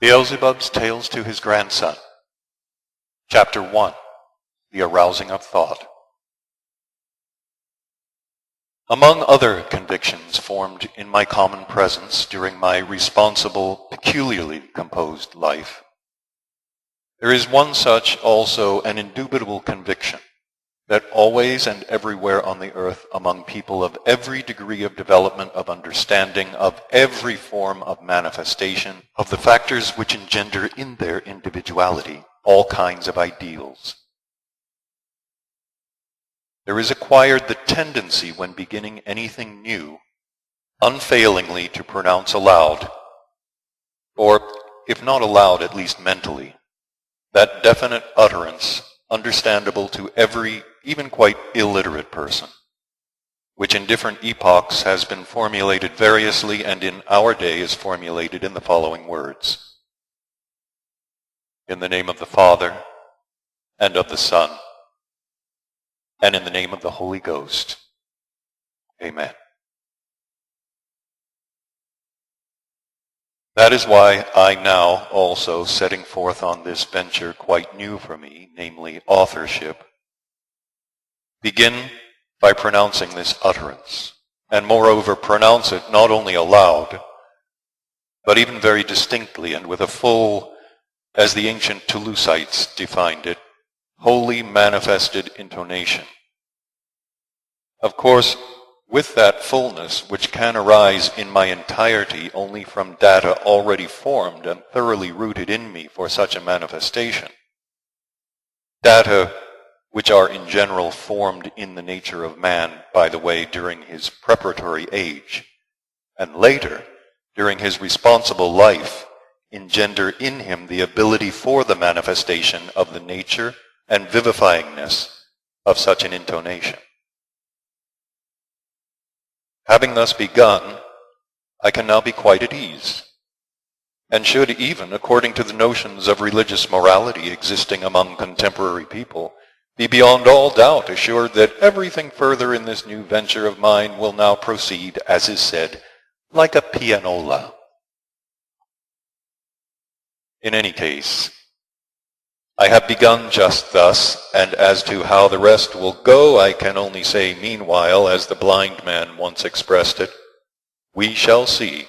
Beelzebub's Tales to His Grandson. Chapter 1. The Arousing of Thought. Among other convictions formed in my common presence during my responsible, peculiarly composed life, there is one such also an indubitable conviction that always and everywhere on the earth among people of every degree of development of understanding, of every form of manifestation, of the factors which engender in their individuality all kinds of ideals, there is acquired the tendency when beginning anything new, unfailingly to pronounce aloud, or if not aloud, at least mentally, that definite utterance understandable to every, even quite illiterate person, which in different epochs has been formulated variously and in our day is formulated in the following words. In the name of the Father, and of the Son, and in the name of the Holy Ghost. Amen. That is why I now also, setting forth on this venture quite new for me, namely authorship, begin by pronouncing this utterance, and moreover pronounce it not only aloud, but even very distinctly and with a full, as the ancient Toulousites defined it, wholly manifested intonation. Of course, with that fullness which can arise in my entirety only from data already formed and thoroughly rooted in me for such a manifestation, data which are in general formed in the nature of man, by the way, during his preparatory age, and later, during his responsible life, engender in him the ability for the manifestation of the nature and vivifyingness of such an intonation. Having thus begun, I can now be quite at ease, and should even, according to the notions of religious morality existing among contemporary people, be beyond all doubt assured that everything further in this new venture of mine will now proceed, as is said, like a pianola. In any case, I have begun just thus, and as to how the rest will go, I can only say meanwhile, as the blind man once expressed it, we shall see.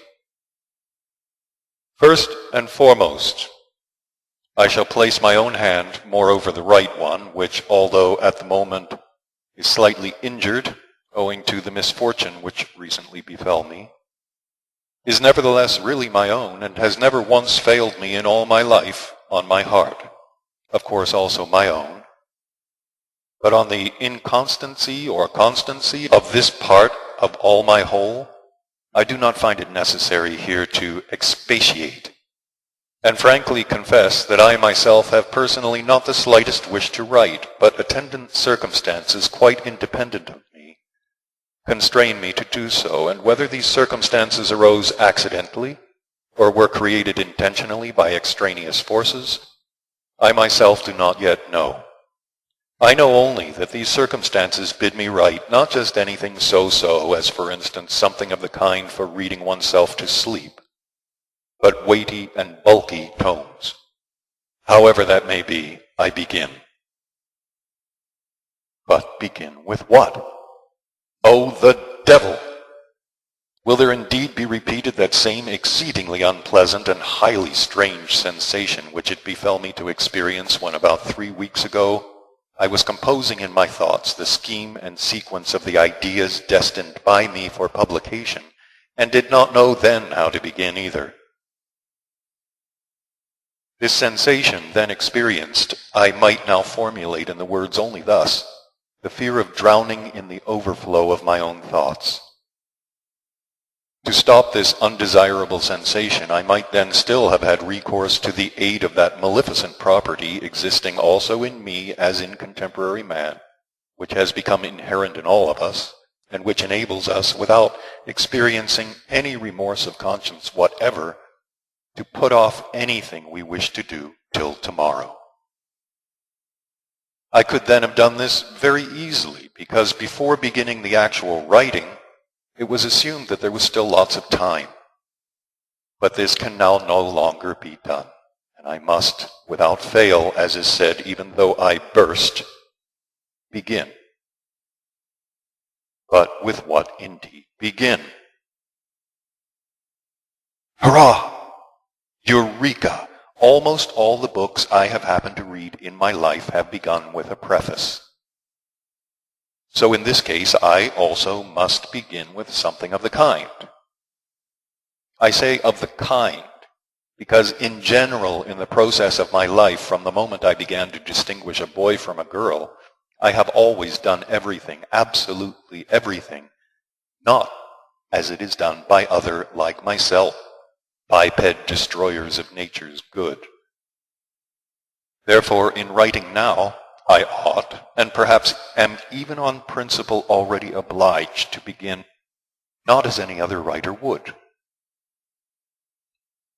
First and foremost, I shall place my own hand, moreover the right one, which, although at the moment is slightly injured, owing to the misfortune which recently befell me, is nevertheless really my own, and has never once failed me in all my life, on my heart. Of course also my own, but on the inconstancy or constancy of this part of all my whole, I do not find it necessary here to expatiate, and frankly confess that I myself have personally not the slightest wish to write, but attendant circumstances quite independent of me constrain me to do so, and whether these circumstances arose accidentally or were created intentionally by extraneous forces, I myself do not yet know. I know only that these circumstances bid me write not just anything so-so, as for instance something of the kind for reading oneself to sleep, but weighty and bulky tomes. However that may be, I begin. But begin with what? Oh, the devil! Will there indeed be repeated that same exceedingly unpleasant and highly strange sensation which it befell me to experience when about 3 weeks ago I was composing in my thoughts the scheme and sequence of the ideas destined by me for publication, and did not know then how to begin either? This sensation then experienced I might now formulate in the words only thus: the fear of drowning in the overflow of my own thoughts. To stop this undesirable sensation, I might then still have had recourse to the aid of that maleficent property existing also in me as in contemporary man, which has become inherent in all of us, and which enables us, without experiencing any remorse of conscience whatever, to put off anything we wish to do till tomorrow. I could then have done this very easily, because before beginning the actual writing, it was assumed that there was still lots of time. But this can now no longer be done, and I must, without fail, as is said, even though I burst, begin. But with what indeed begin? Hurrah! Eureka! Almost all the books I have happened to read in my life have begun with a preface. So in this case, I also must begin with something of the kind. I say of the kind because in general, in the process of my life, from the moment I began to distinguish a boy from a girl, I have always done everything, absolutely everything, not as it is done by other like myself, biped destroyers of nature's good. Therefore, in writing now, I ought, and perhaps am even on principle already obliged to begin not as any other writer would.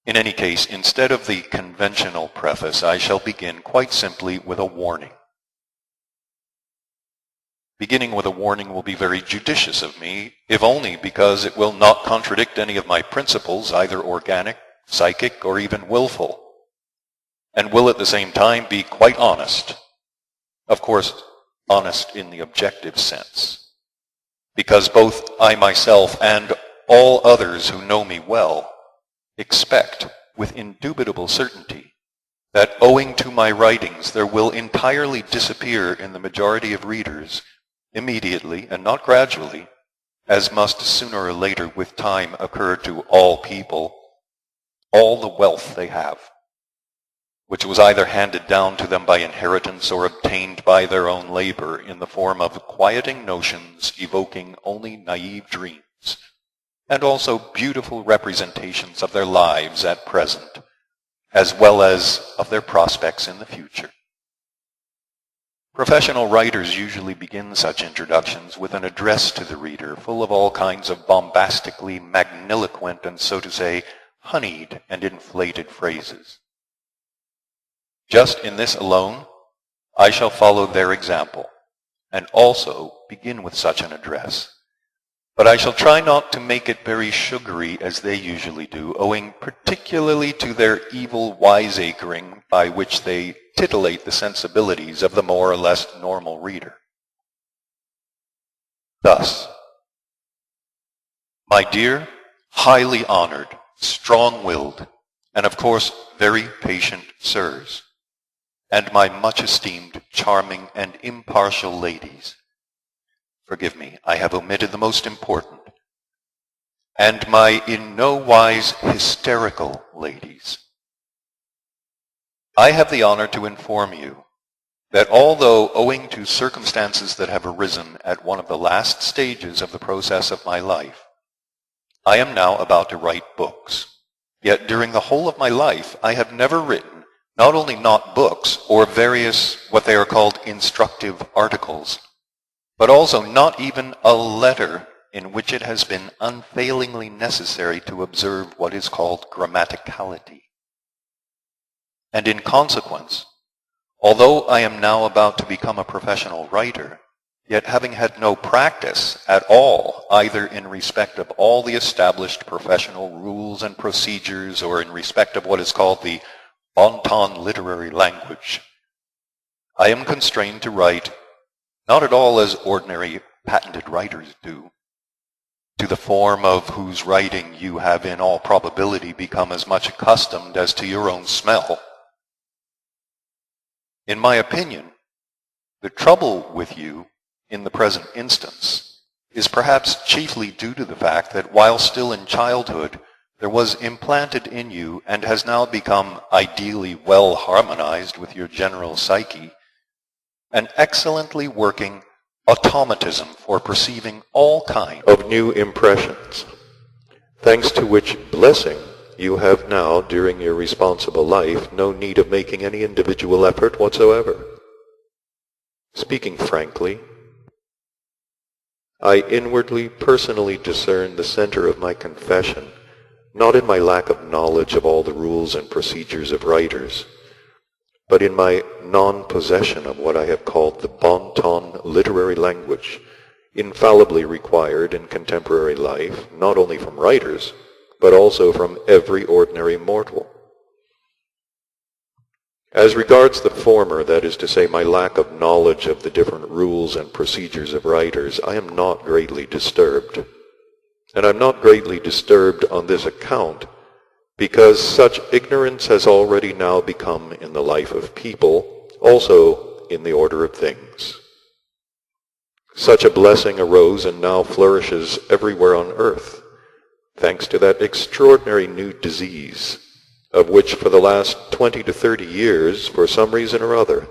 In any case, instead of the conventional preface, I shall begin quite simply with a warning. Beginning with a warning will be very judicious of me, if only because it will not contradict any of my principles, either organic, psychic, or even willful, and will at the same time be quite honest. Of course, honest in the objective sense, because both I myself and all others who know me well expect with indubitable certainty that owing to my writings there will entirely disappear in the majority of readers immediately and not gradually, as must sooner or later with time occur to all people, all the wealth they have, which was either handed down to them by inheritance or obtained by their own labor in the form of quieting notions evoking only naive dreams, and also beautiful representations of their lives at present, as well as of their prospects in the future. Professional writers usually begin such introductions with an address to the reader, full of all kinds of bombastically magniloquent and, so to say, honeyed and inflated phrases. Just in this alone, I shall follow their example, and also begin with such an address. But I shall try not to make it very sugary as they usually do, owing particularly to their evil wiseacring by which they titillate the sensibilities of the more or less normal reader. Thus, my dear, highly honored, strong-willed, and of course very patient sirs, and my much esteemed, charming, and impartial ladies, forgive me, I have omitted the most important, and my in no wise hysterical ladies, I have the honor to inform you that although owing to circumstances that have arisen at one of the last stages of the process of my life, I am now about to write books, yet during the whole of my life I have never written not only not books or various what they are called instructive articles, but also not even a letter in which it has been unfailingly necessary to observe what is called grammaticality. And in consequence, although I am now about to become a professional writer, yet having had no practice at all, either in respect of all the established professional rules and procedures or in respect of what is called the bon ton literary language, I am constrained to write not at all as ordinary patented writers do, to the form of whose writing you have in all probability become as much accustomed as to your own smell. In my opinion, the trouble with you in the present instance is perhaps chiefly due to the fact that while still in childhood, there was implanted in you and has now become ideally well harmonized with your general psyche, an excellently working automatism for perceiving all kinds of new impressions, thanks to which blessing you have now, during your responsible life, no need of making any individual effort whatsoever. Speaking frankly, I inwardly, personally discern the center of my confession, not in my lack of knowledge of all the rules and procedures of writers, but in my non-possession of what I have called the bon ton literary language, infallibly required in contemporary life, not only from writers, but also from every ordinary mortal. As regards the former, that is to say, my lack of knowledge of the different rules and procedures of writers, I am not greatly disturbed. And I'm not greatly disturbed on this account, because such ignorance has already now become in the life of people, also in the order of things. Such a blessing arose and now flourishes everywhere on earth, thanks to that extraordinary new disease, of which for the last 20 to 30 years, for some reason or other,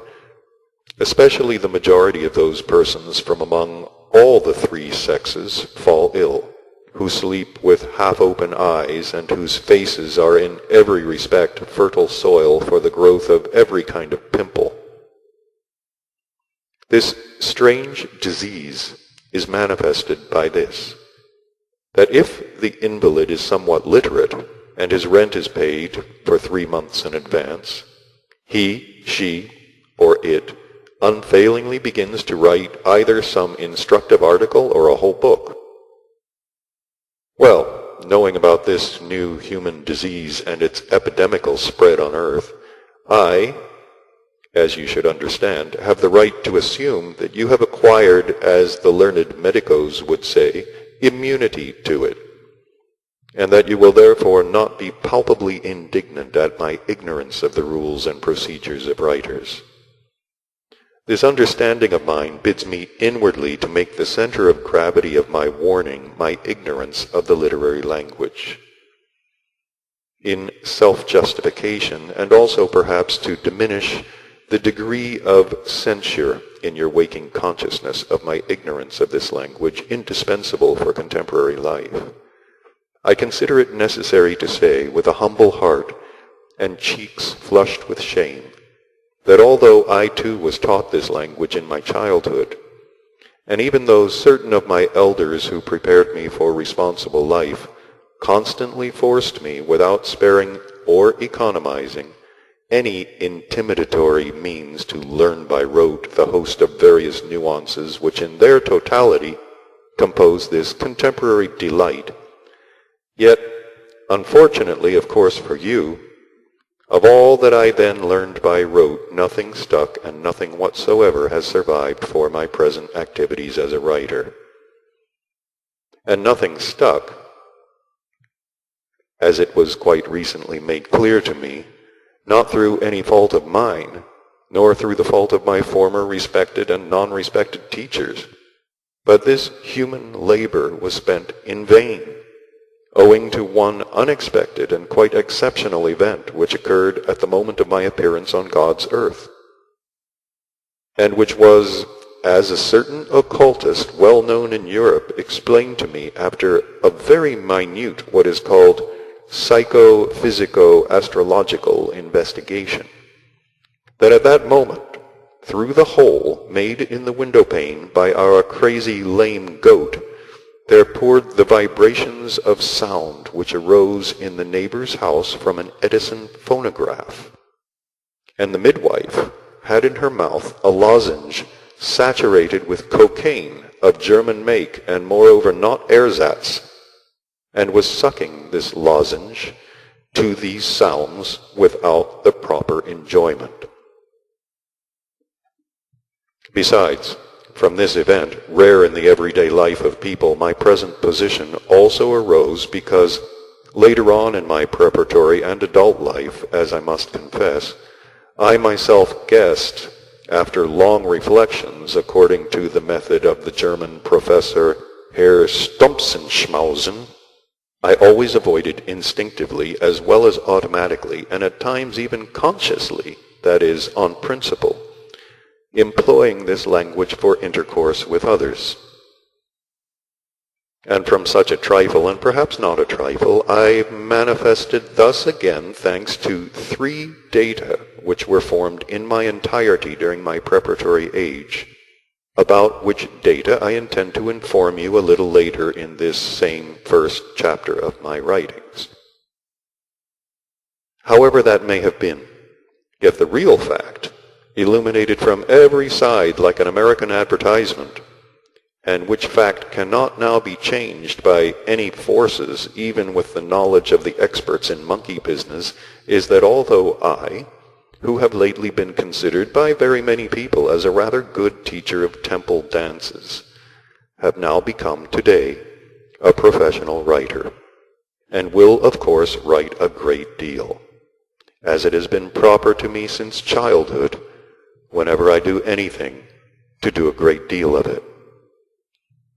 especially the majority of those persons from among all the three sexes fall ill, who sleep with half-open eyes and whose faces are in every respect fertile soil for the growth of every kind of pimple. This strange disease is manifested by this, that if the invalid is somewhat literate, and his rent is paid for 3 months in advance, he, she, or it unfailingly begins to write either some instructive article or a whole book. Well, knowing about this new human disease and its epidemical spread on earth, I, as you should understand, have the right to assume that you have acquired, as the learned medicos would say, immunity to it, and that you will therefore not be palpably indignant at my ignorance of the rules and procedures of writers. This understanding of mine bids me inwardly to make the center of gravity of my warning my ignorance of the literary language. In self-justification, and also perhaps to diminish the degree of censure in your waking consciousness of my ignorance of this language indispensable for contemporary life, I consider it necessary to say, with a humble heart and cheeks flushed with shame, that although I too was taught this language in my childhood, and even though certain of my elders who prepared me for responsible life constantly forced me, without sparing or economizing, any intimidatory means to learn by rote the host of various nuances which in their totality compose this contemporary delight, yet, unfortunately, of course for you, of all that I then learned by rote, nothing stuck and nothing whatsoever has survived for my present activities as a writer. And nothing stuck, as it was quite recently made clear to me, not through any fault of mine, nor through the fault of my former respected and non-respected teachers, but this human labor was spent in vain, owing to one unexpected and quite exceptional event which occurred at the moment of my appearance on God's earth, and which was, as a certain occultist well known in Europe explained to me after a very minute what is called psychophysico-astrological investigation, that at that moment, through the hole made in the window pane by our crazy lame goat, there poured the vibrations of sound which arose in the neighbor's house from an Edison phonograph. And the midwife had in her mouth a lozenge saturated with cocaine of German make and moreover not ersatz, and was sucking this lozenge to these sounds without the proper enjoyment. Besides, from this event, rare in the everyday life of people, my present position also arose because later on in my preparatory and adult life, as I must confess, I myself guessed, after long reflections according to the method of the German professor Herr Stumpfenschmausen, I always avoided instinctively as well as automatically, and at times even consciously, that is, on principle, employing this language for intercourse with others. And from such a trifle, and perhaps not a trifle, I manifested thus again thanks to 3 data which were formed in my entirety during my preparatory age, about which data I intend to inform you a little later in this same first chapter of my writings. However that may have been, yet the real fact, illuminated from every side like an American advertisement, and which fact cannot now be changed by any forces, even with the knowledge of the experts in monkey business, is that although I, who have lately been considered by very many people as a rather good teacher of temple dances, have now become today a professional writer, and will of course write a great deal, as it has been proper to me since childhood, whenever I do anything, to do a great deal of it.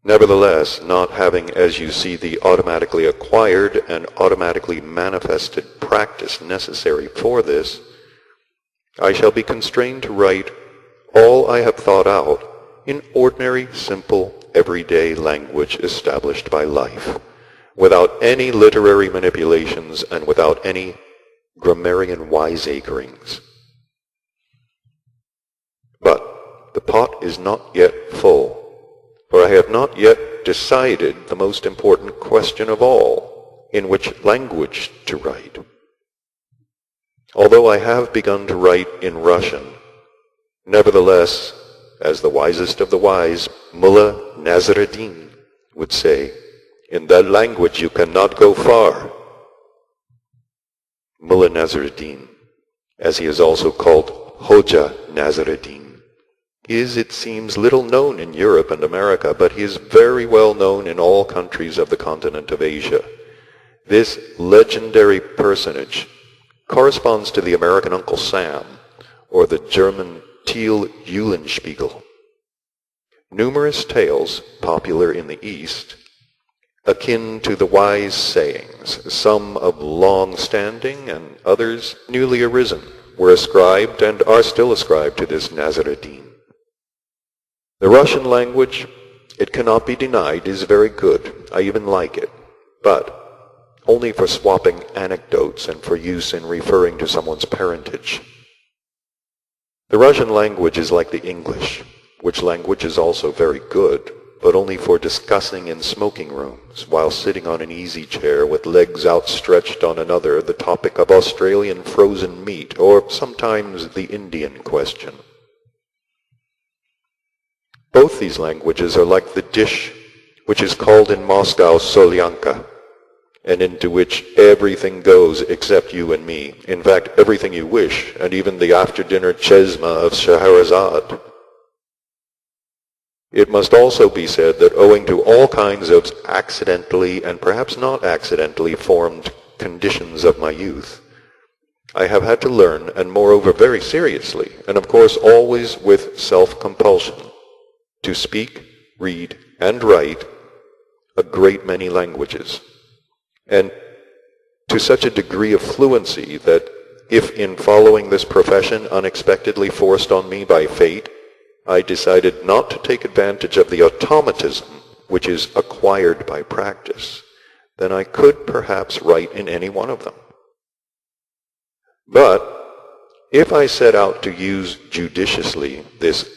Nevertheless, not having, as you see, the automatically acquired and automatically manifested practice necessary for this, I shall be constrained to write all I have thought out in ordinary, simple, everyday language established by life, without any literary manipulations and without any grammarian wiseacrings. But the pot is not yet full, for I have not yet decided the most important question of all, in which language to write. Although I have begun to write in Russian, nevertheless, as the wisest of the wise, Mullah Nasruddin, would say, in that language you cannot go far. Mullah Nasruddin, as he is also called Hoja Nasruddin, is, it seems, little known in Europe and America, but he is very well known in all countries of the continent of Asia. This legendary personage corresponds to the American Uncle Sam, or the German Thiel Eulenspiegel. Numerous tales, popular in the East, akin to the wise sayings, some of long standing and others newly arisen, were ascribed and are still ascribed to this Nasruddin. The Russian language, it cannot be denied, is very good. I even like it, but only for swapping anecdotes and for use in referring to someone's parentage. The Russian language is like the English, which language is also very good, but only for discussing in smoking rooms while sitting on an easy chair with legs outstretched on another the topic of Australian frozen meat, or sometimes the Indian question. Both these languages are like the dish which is called in Moscow solyanka, and into which everything goes except you and me. In fact, everything you wish, and even the after-dinner chesma of Scheherazade. It must also be said that owing to all kinds of accidentally and perhaps not accidentally formed conditions of my youth, I have had to learn, and moreover very seriously, and of course always with self-compulsion, to speak, read, and write a great many languages, and to such a degree of fluency that if in following this profession unexpectedly forced on me by fate, I decided not to take advantage of the automatism which is acquired by practice, then I could perhaps write in any one of them. But if I set out to use judiciously this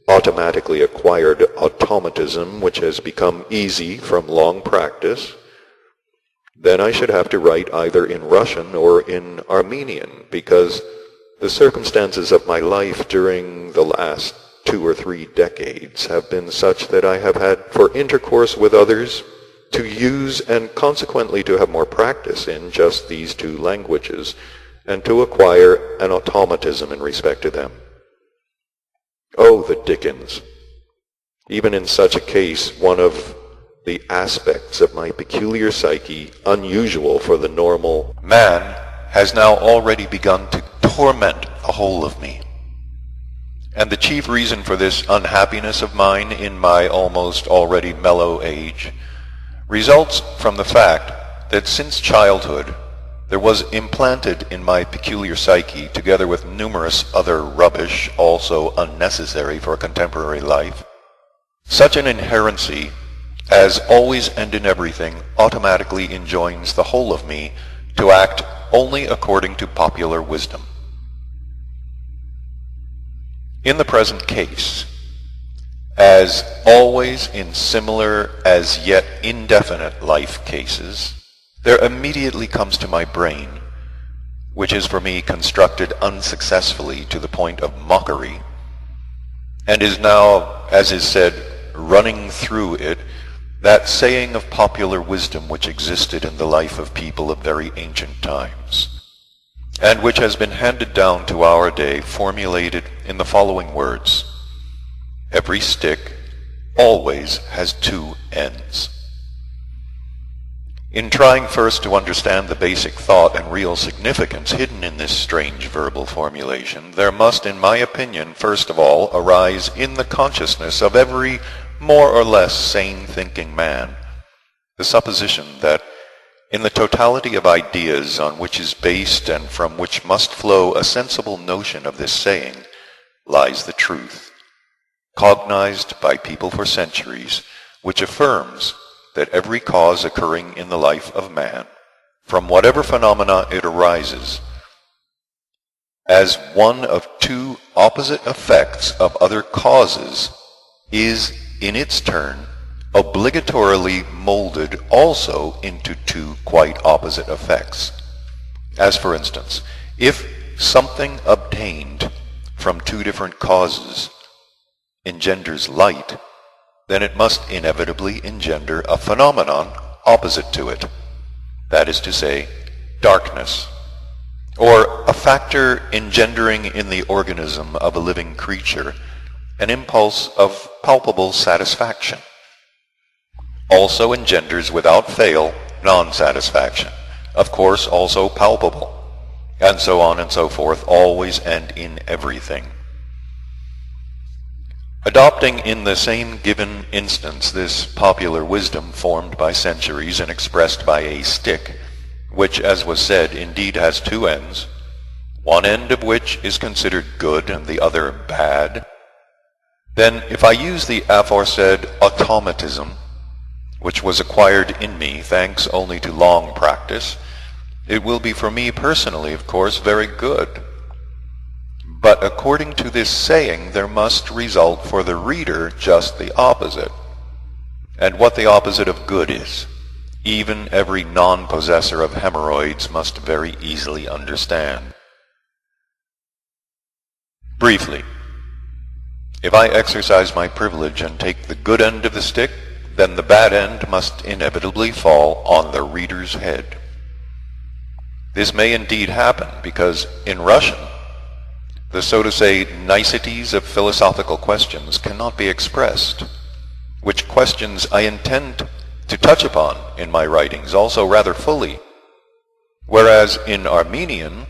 automatically acquired automatism which has become easy from long practice, then I should have to write either in Russian or in Armenian, because the circumstances of my life during the last 2 or 3 decades have been such that I have had, for intercourse with others, to use and consequently to have more practice in just these 2 languages, and to acquire an automatism in respect to them. Oh, the dickens! Even in such a case, one of the aspects of my peculiar psyche, unusual for the normal man, has now already begun to torment the whole of me. And the chief reason for this unhappiness of mine in my almost already mellow age results from the fact that since childhood there was implanted in my peculiar psyche, together with numerous other rubbish also unnecessary for contemporary life, such an inherency as always and in everything automatically enjoins the whole of me to act only according to popular wisdom. In the present case, as always in similar as yet indefinite life cases, there immediately comes to my brain, which is for me constructed unsuccessfully to the point of mockery, and is now, as is said, running through it that saying of popular wisdom which existed in the life of people of very ancient times, and which has been handed down to our day, formulated in the following words: every stick always has two ends. In trying first to understand the basic thought and real significance hidden in this strange verbal formulation, there must, in my opinion, first of all, arise in the consciousness of every more or less sane-thinking man the supposition that in the totality of ideas on which is based and from which must flow a sensible notion of this saying lies the truth, cognized by people for centuries, which affirms that every cause occurring in the life of man, from whatever phenomena it arises, as one of two opposite effects of other causes, is in its turn obligatorily molded also into two quite opposite effects. As for instance, if something obtained from two different causes engenders light, then it must inevitably engender a phenomenon opposite to it, that is to say, darkness, or a factor engendering in the organism of a living creature an impulse of palpable satisfaction, also engenders without fail non-satisfaction, of course also palpable, and so on and so forth, always and in everything. Adopting in the same given instance this popular wisdom formed by centuries and expressed by a stick, which, as was said, indeed has two ends, one end of which is considered good and the other bad, then if I use the aforesaid automatism, which was acquired in me thanks only to long practice, it will be for me personally, of course, very good. But according to this saying, there must result for the reader just the opposite. And what the opposite of good is, even every non-possessor of hemorrhoids must very easily understand. Briefly, if I exercise my privilege and take the good end of the stick, then the bad end must inevitably fall on the reader's head. This may indeed happen because in Russian, the, so to say, niceties of philosophical questions cannot be expressed, which questions I intend to touch upon in my writings also rather fully, whereas in Armenian,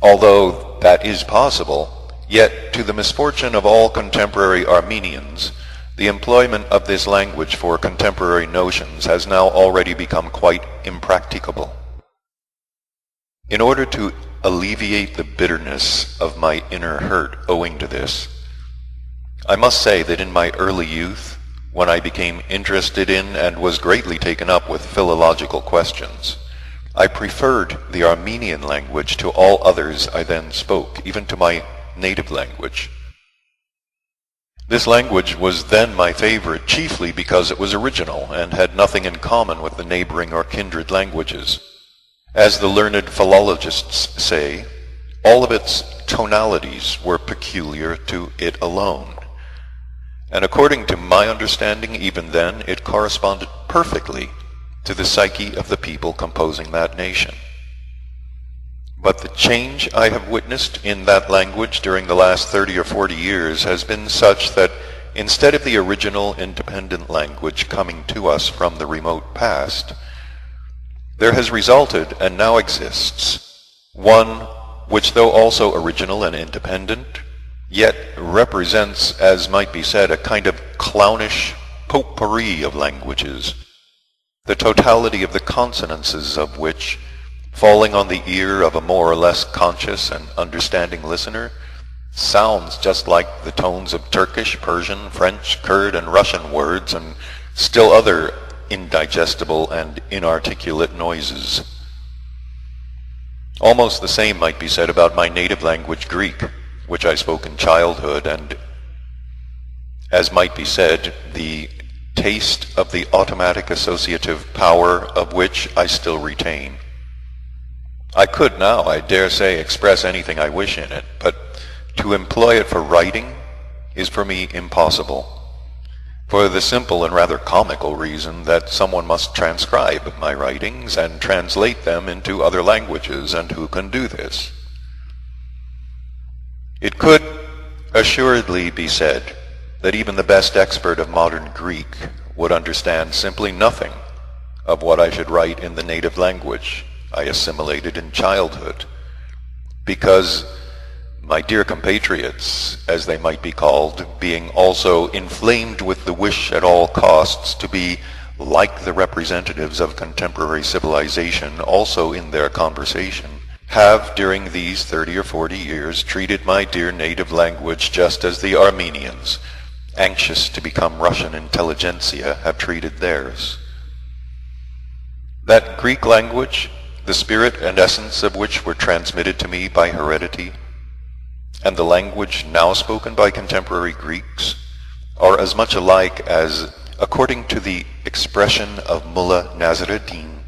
although that is possible, yet to the misfortune of all contemporary Armenians, the employment of this language for contemporary notions has now already become quite impracticable. In order to alleviate the bitterness of my inner hurt owing to this, I must say that in my early youth, when I became interested in and was greatly taken up with philological questions, I preferred the Armenian language to all others I then spoke, even to my native language. This language was then my favorite, chiefly because it was original and had nothing in common with the neighboring or kindred languages. As the learned philologists say, all of its tonalities were peculiar to it alone. And according to my understanding, even then, it corresponded perfectly to the psyche of the people composing that nation. But the change I have witnessed in that language during the last 30 or 40 years has been such that instead of the original independent language coming to us from the remote past, there has resulted, and now exists, one which, though also original and independent, yet represents, as might be said, a kind of clownish potpourri of languages, the totality of the consonances of which, falling on the ear of a more or less conscious and understanding listener, sounds just like the tones of Turkish, Persian, French, Kurd, and Russian words, and still other indigestible and inarticulate noises. Almost the same might be said about my native language, Greek, which I spoke in childhood, and, as might be said, the taste of the automatic associative power of which I still retain. I could now, I dare say, express anything I wish in it, but to employ it for writing is for me impossible, for the simple and rather comical reason that someone must transcribe my writings and translate them into other languages, and who can do this? It could assuredly be said that even the best expert of modern Greek would understand simply nothing of what I should write in the native language I assimilated in childhood, because my dear compatriots, as they might be called, being also inflamed with the wish at all costs to be like the representatives of contemporary civilization also in their conversation, have during these 30 or 40 years treated my dear native language just as the Armenians, anxious to become Russian intelligentsia, have treated theirs. That Greek language, the spirit and essence of which were transmitted to me by heredity, and the language now spoken by contemporary Greeks, are as much alike as, according to the expression of Mullah Nasruddin,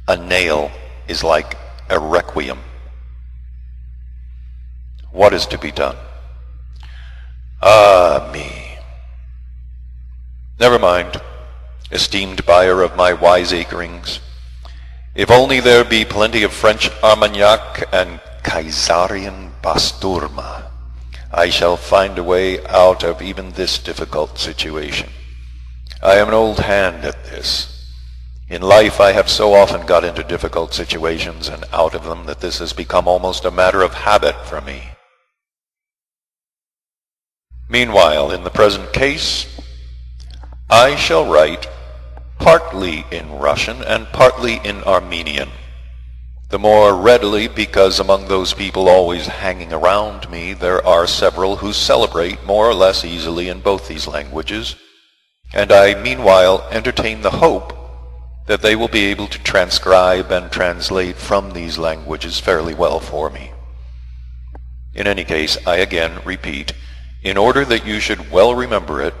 a nail is like a requiem. What is to be done? Ah, me. Never mind, esteemed buyer of my wiseacrings. If only there be plenty of French Armagnac and Kaisarian Basturma, I shall find a way out of even this difficult situation. I am an old hand at this. In life I have so often got into difficult situations and out of them that this has become almost a matter of habit for me. Meanwhile, in the present case, I shall write partly in Russian and partly in Armenian. The more readily because among those people always hanging around me there are several who celebrate more or less easily in both these languages, and I meanwhile entertain the hope that they will be able to transcribe and translate from these languages fairly well for me. In any case, I again repeat, in order that you should well remember it,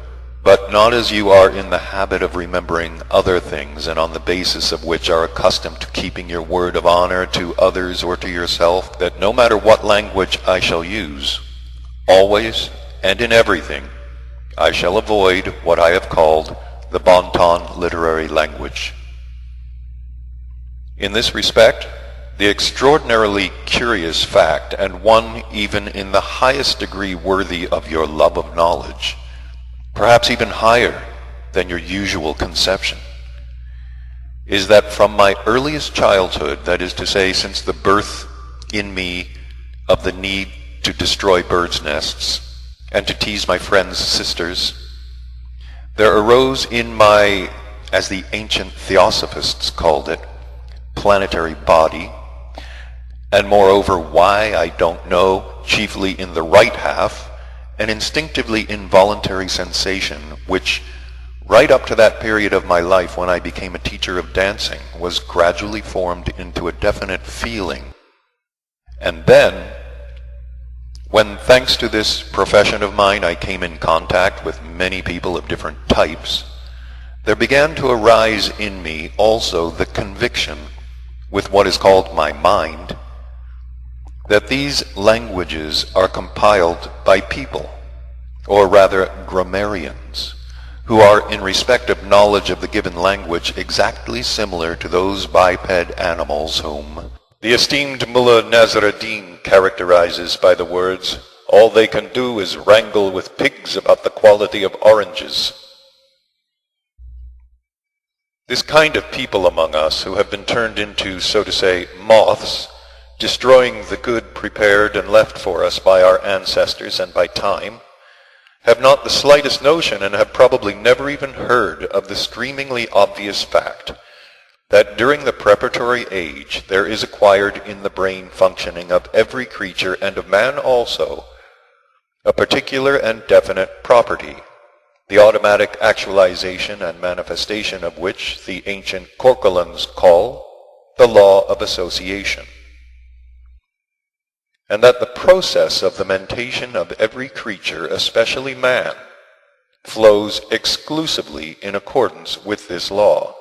but not as you are in the habit of remembering other things and on the basis of which are accustomed to keeping your word of honor to others or to yourself, that no matter what language I shall use, always and in everything, I shall avoid what I have called the bon ton literary language. In this respect, the extraordinarily curious fact, and one even in the highest degree worthy of your love of knowledge, perhaps even higher than your usual conception, is that from my earliest childhood, that is to say, since the birth in me of the need to destroy birds' nests and to tease my friends' sisters, there arose in my, as the ancient theosophists called it, planetary body, and moreover, why I don't know, chiefly in the right half, an instinctively involuntary sensation which, right up to that period of my life when I became a teacher of dancing, was gradually formed into a definite feeling. And then, when thanks to this profession of mine I came in contact with many people of different types, there began to arise in me also the conviction, with what is called my mind, that these languages are compiled by people, or rather grammarians, who are in respect of knowledge of the given language exactly similar to those biped animals whom the esteemed Mullah Nasruddin characterizes by the words, "All they can do is wrangle with pigs about the quality of oranges." This kind of people among us who have been turned into, so to say, moths, destroying the good prepared and left for us by our ancestors and by time, have not the slightest notion and have probably never even heard of the screamingly obvious fact that during the preparatory age there is acquired in the brain functioning of every creature, and of man also, a particular and definite property, the automatic actualization and manifestation of which the ancient Corcolans call the law of association, and that the process of the mentation of every creature, especially man, flows exclusively in accordance with this law.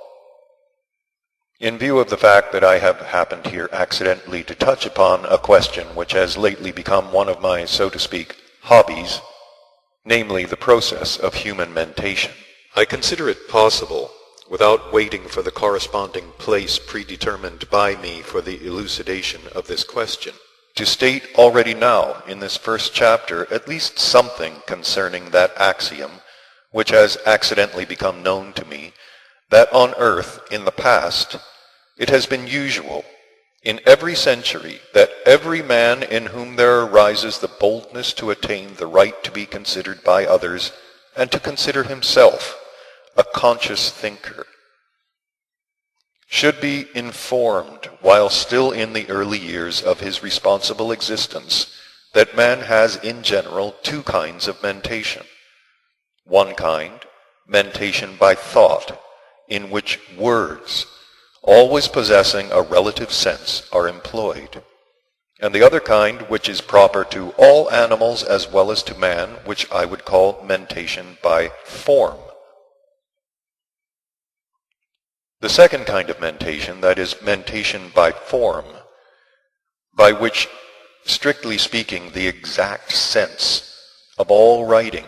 In view of the fact that I have happened here accidentally to touch upon a question which has lately become one of my, so to speak, hobbies, namely the process of human mentation. I consider it possible, without waiting for the corresponding place predetermined by me for the elucidation of this question, to state already now in this first chapter at least something concerning that axiom which has accidentally become known to me, that on earth in the past it has been usual in every century that every man in whom there arises the boldness to attain the right to be considered by others and to consider himself a conscious thinker should be informed while still in the early years of his responsible existence that man has in general two kinds of mentation. One kind, mentation by thought, in which words, always possessing a relative sense, are employed, and the other kind, which is proper to all animals as well as to man, which I would call mentation by form. The second kind of mentation, that is, mentation by form, by which, strictly speaking, the exact sense of all writing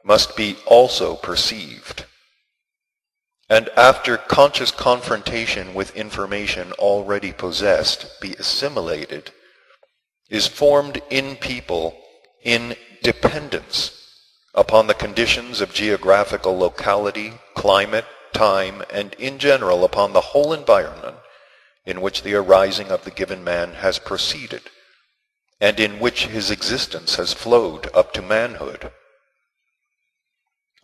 must be also perceived, and after conscious confrontation with information already possessed, be assimilated, is formed in people in dependence upon the conditions of geographical locality, climate, time, and in general upon the whole environment in which the arising of the given man has proceeded, and in which his existence has flowed up to manhood.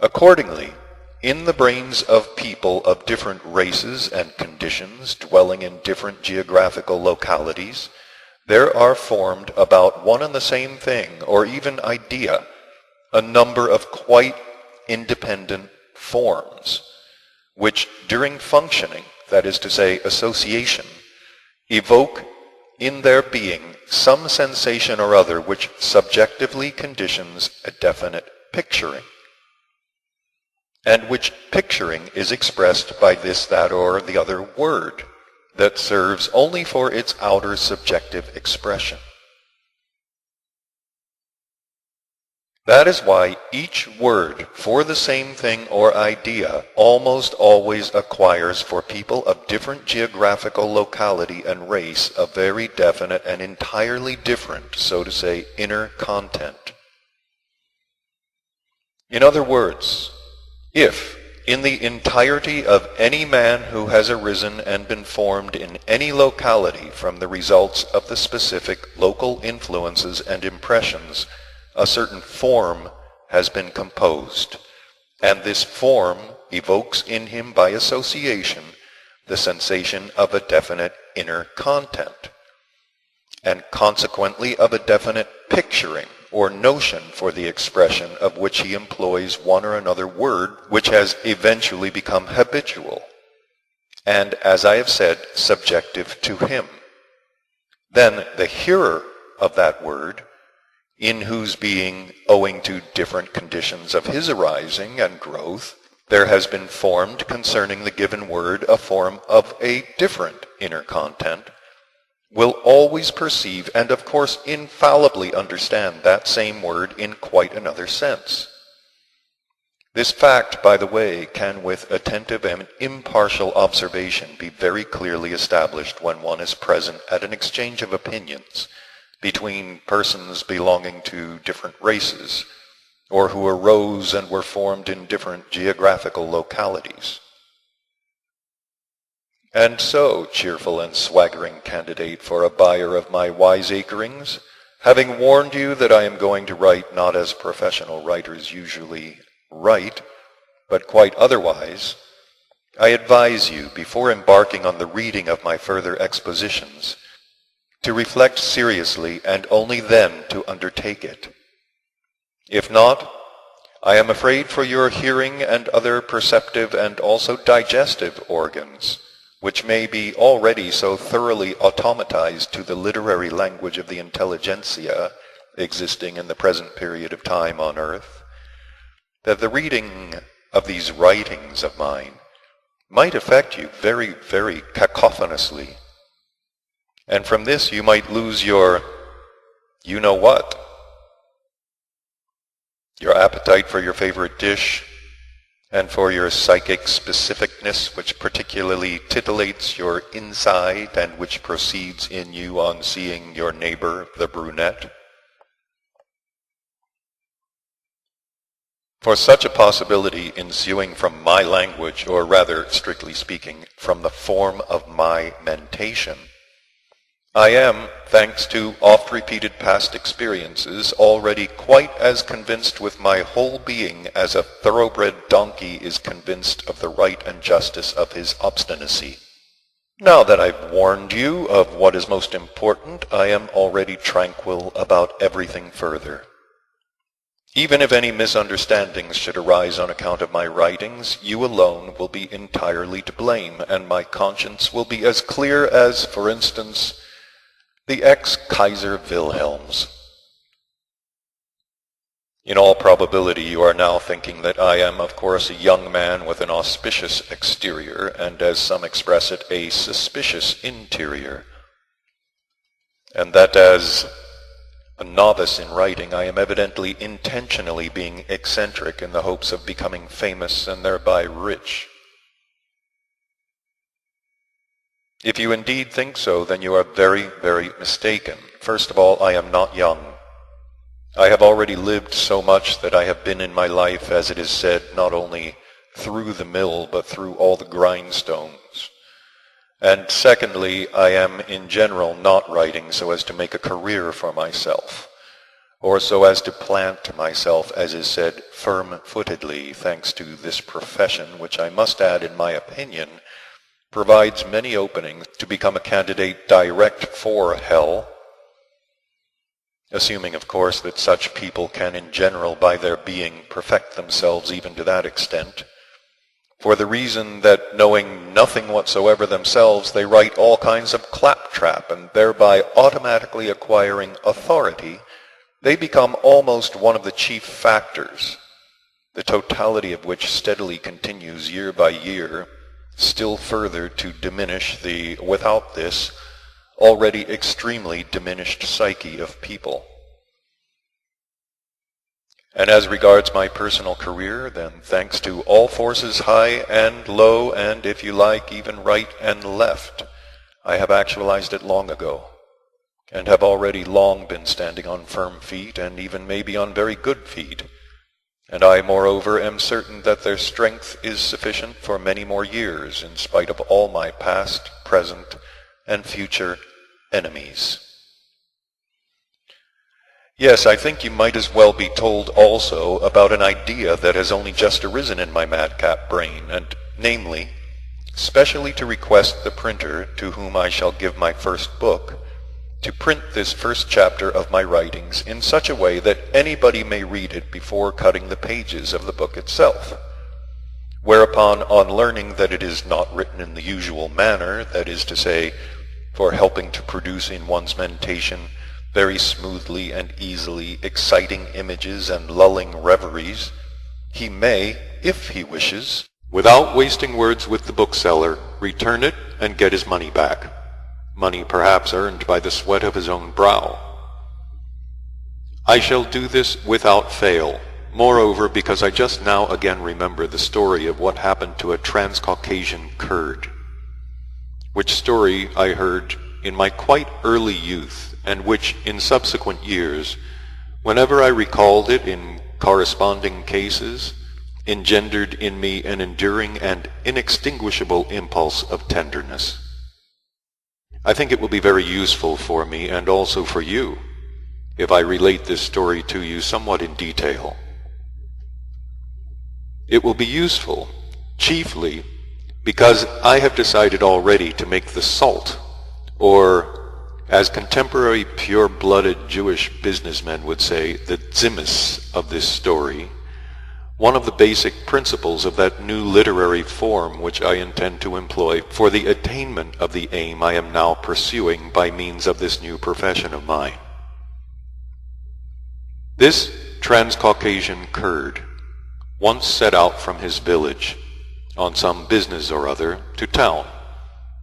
Accordingly, in the brains of people of different races and conditions dwelling in different geographical localities, there are formed about one and the same thing, or even idea, a number of quite independent forms, which during functioning, that is to say, association, evoke in their being some sensation or other which subjectively conditions a definite picturing, and which picturing is expressed by this, that, or the other word that serves only for its outer subjective expression. That is why each word for the same thing or idea almost always acquires for people of different geographical locality and race a very definite and entirely different, so to say, inner content. In other words, if in the entirety of any man who has arisen and been formed in any locality from the results of the specific local influences and impressions, a certain form has been composed, and this form evokes in him by association the sensation of a definite inner content, and consequently of a definite picturing or notion for the expression of which he employs one or another word which has eventually become habitual, and, as I have said, subjective to him. Then the hearer of that word, in whose being, owing to different conditions of his arising and growth, there has been formed concerning the given word a form of a different inner content, will always perceive and of course infallibly understand that same word in quite another sense. This fact, by the way, can with attentive and impartial observation be very clearly established when one is present at an exchange of opinions between persons belonging to different races, or who arose and were formed in different geographical localities. And so, cheerful and swaggering candidate for a buyer of my wiseacrings, having warned you that I am going to write not as professional writers usually write, but quite otherwise, I advise you, before embarking on the reading of my further expositions, to reflect seriously and only then to undertake it. If not, I am afraid for your hearing and other perceptive and also digestive organs, which may be already so thoroughly automatized to the literary language of the intelligentsia existing in the present period of time on earth, that the reading of these writings of mine might affect you very, very cacophonously, and from this you might lose your you-know-what. your appetite for your favorite dish, and for your psychic specificness, which particularly titillates your inside and which proceeds in you on seeing your neighbor, the brunette. For such a possibility ensuing from my language, or rather, strictly speaking, from the form of my mentation, I am, thanks to oft-repeated past experiences, already quite as convinced with my whole being as a thoroughbred donkey is convinced of the right and justice of his obstinacy. Now that I've warned you of what is most important, I am already tranquil about everything further. Even if any misunderstandings should arise on account of my writings, you alone will be entirely to blame, and my conscience will be as clear as, for instance, the ex-Kaiser Wilhelm's. In all probability you are now thinking that I am, of course, a young man with an auspicious exterior, and as some express it, a suspicious interior, and that as a novice in writing I am evidently intentionally being eccentric in the hopes of becoming famous and thereby rich. If you indeed think so, then you are very, very mistaken. First of all, I am not young. I have already lived so much that I have been in my life, as it is said, not only through the mill, but through all the grindstones. And secondly, I am in general not writing so as to make a career for myself, or so as to plant myself, as is said, firm-footedly, thanks to this profession, which I must add, in my opinion, provides many openings to become a candidate direct for hell, assuming, of course, that such people can in general by their being perfect themselves even to that extent, for the reason that, knowing nothing whatsoever themselves, they write all kinds of claptrap, and thereby automatically acquiring authority, they become almost one of the chief factors, the totality of which steadily continues year by year, still further to diminish the, without this, already extremely diminished psyche of people. And as regards my personal career, then thanks to all forces high and low, and if you like, even right and left, I have actualized it long ago, and have already long been standing on firm feet, and even maybe on very good feet. And I, moreover, am certain that their strength is sufficient for many more years, in spite of all my past, present, and future enemies. Yes, I think you might as well be told also about an idea that has only just arisen in my madcap brain, and namely, specially to request the printer, to whom I shall give my first book, to print this first chapter of my writings in such a way that anybody may read it before cutting the pages of the book itself. Whereupon, on learning that it is not written in the usual manner, that is to say, for helping to produce in one's mentation very smoothly and easily exciting images and lulling reveries, he may, if he wishes, without wasting words with the bookseller, return it and get his money back. Money perhaps earned by the sweat of his own brow. I shall do this without fail, moreover because I just now again remember the story of what happened to a Transcaucasian Kurd, which story I heard in my quite early youth, and which in subsequent years, whenever I recalled it in corresponding cases, engendered in me an enduring and inextinguishable impulse of tenderness. I think it will be very useful for me, and also for you, if I relate this story to you somewhat in detail. It will be useful, chiefly, because I have decided already to make the salt, or, as contemporary pure-blooded Jewish businessmen would say, the tzimis of this story, one of the basic principles of that new literary form which I intend to employ for the attainment of the aim I am now pursuing by means of this new profession of mine. This Transcaucasian Kurd once set out from his village, on some business or other, to town,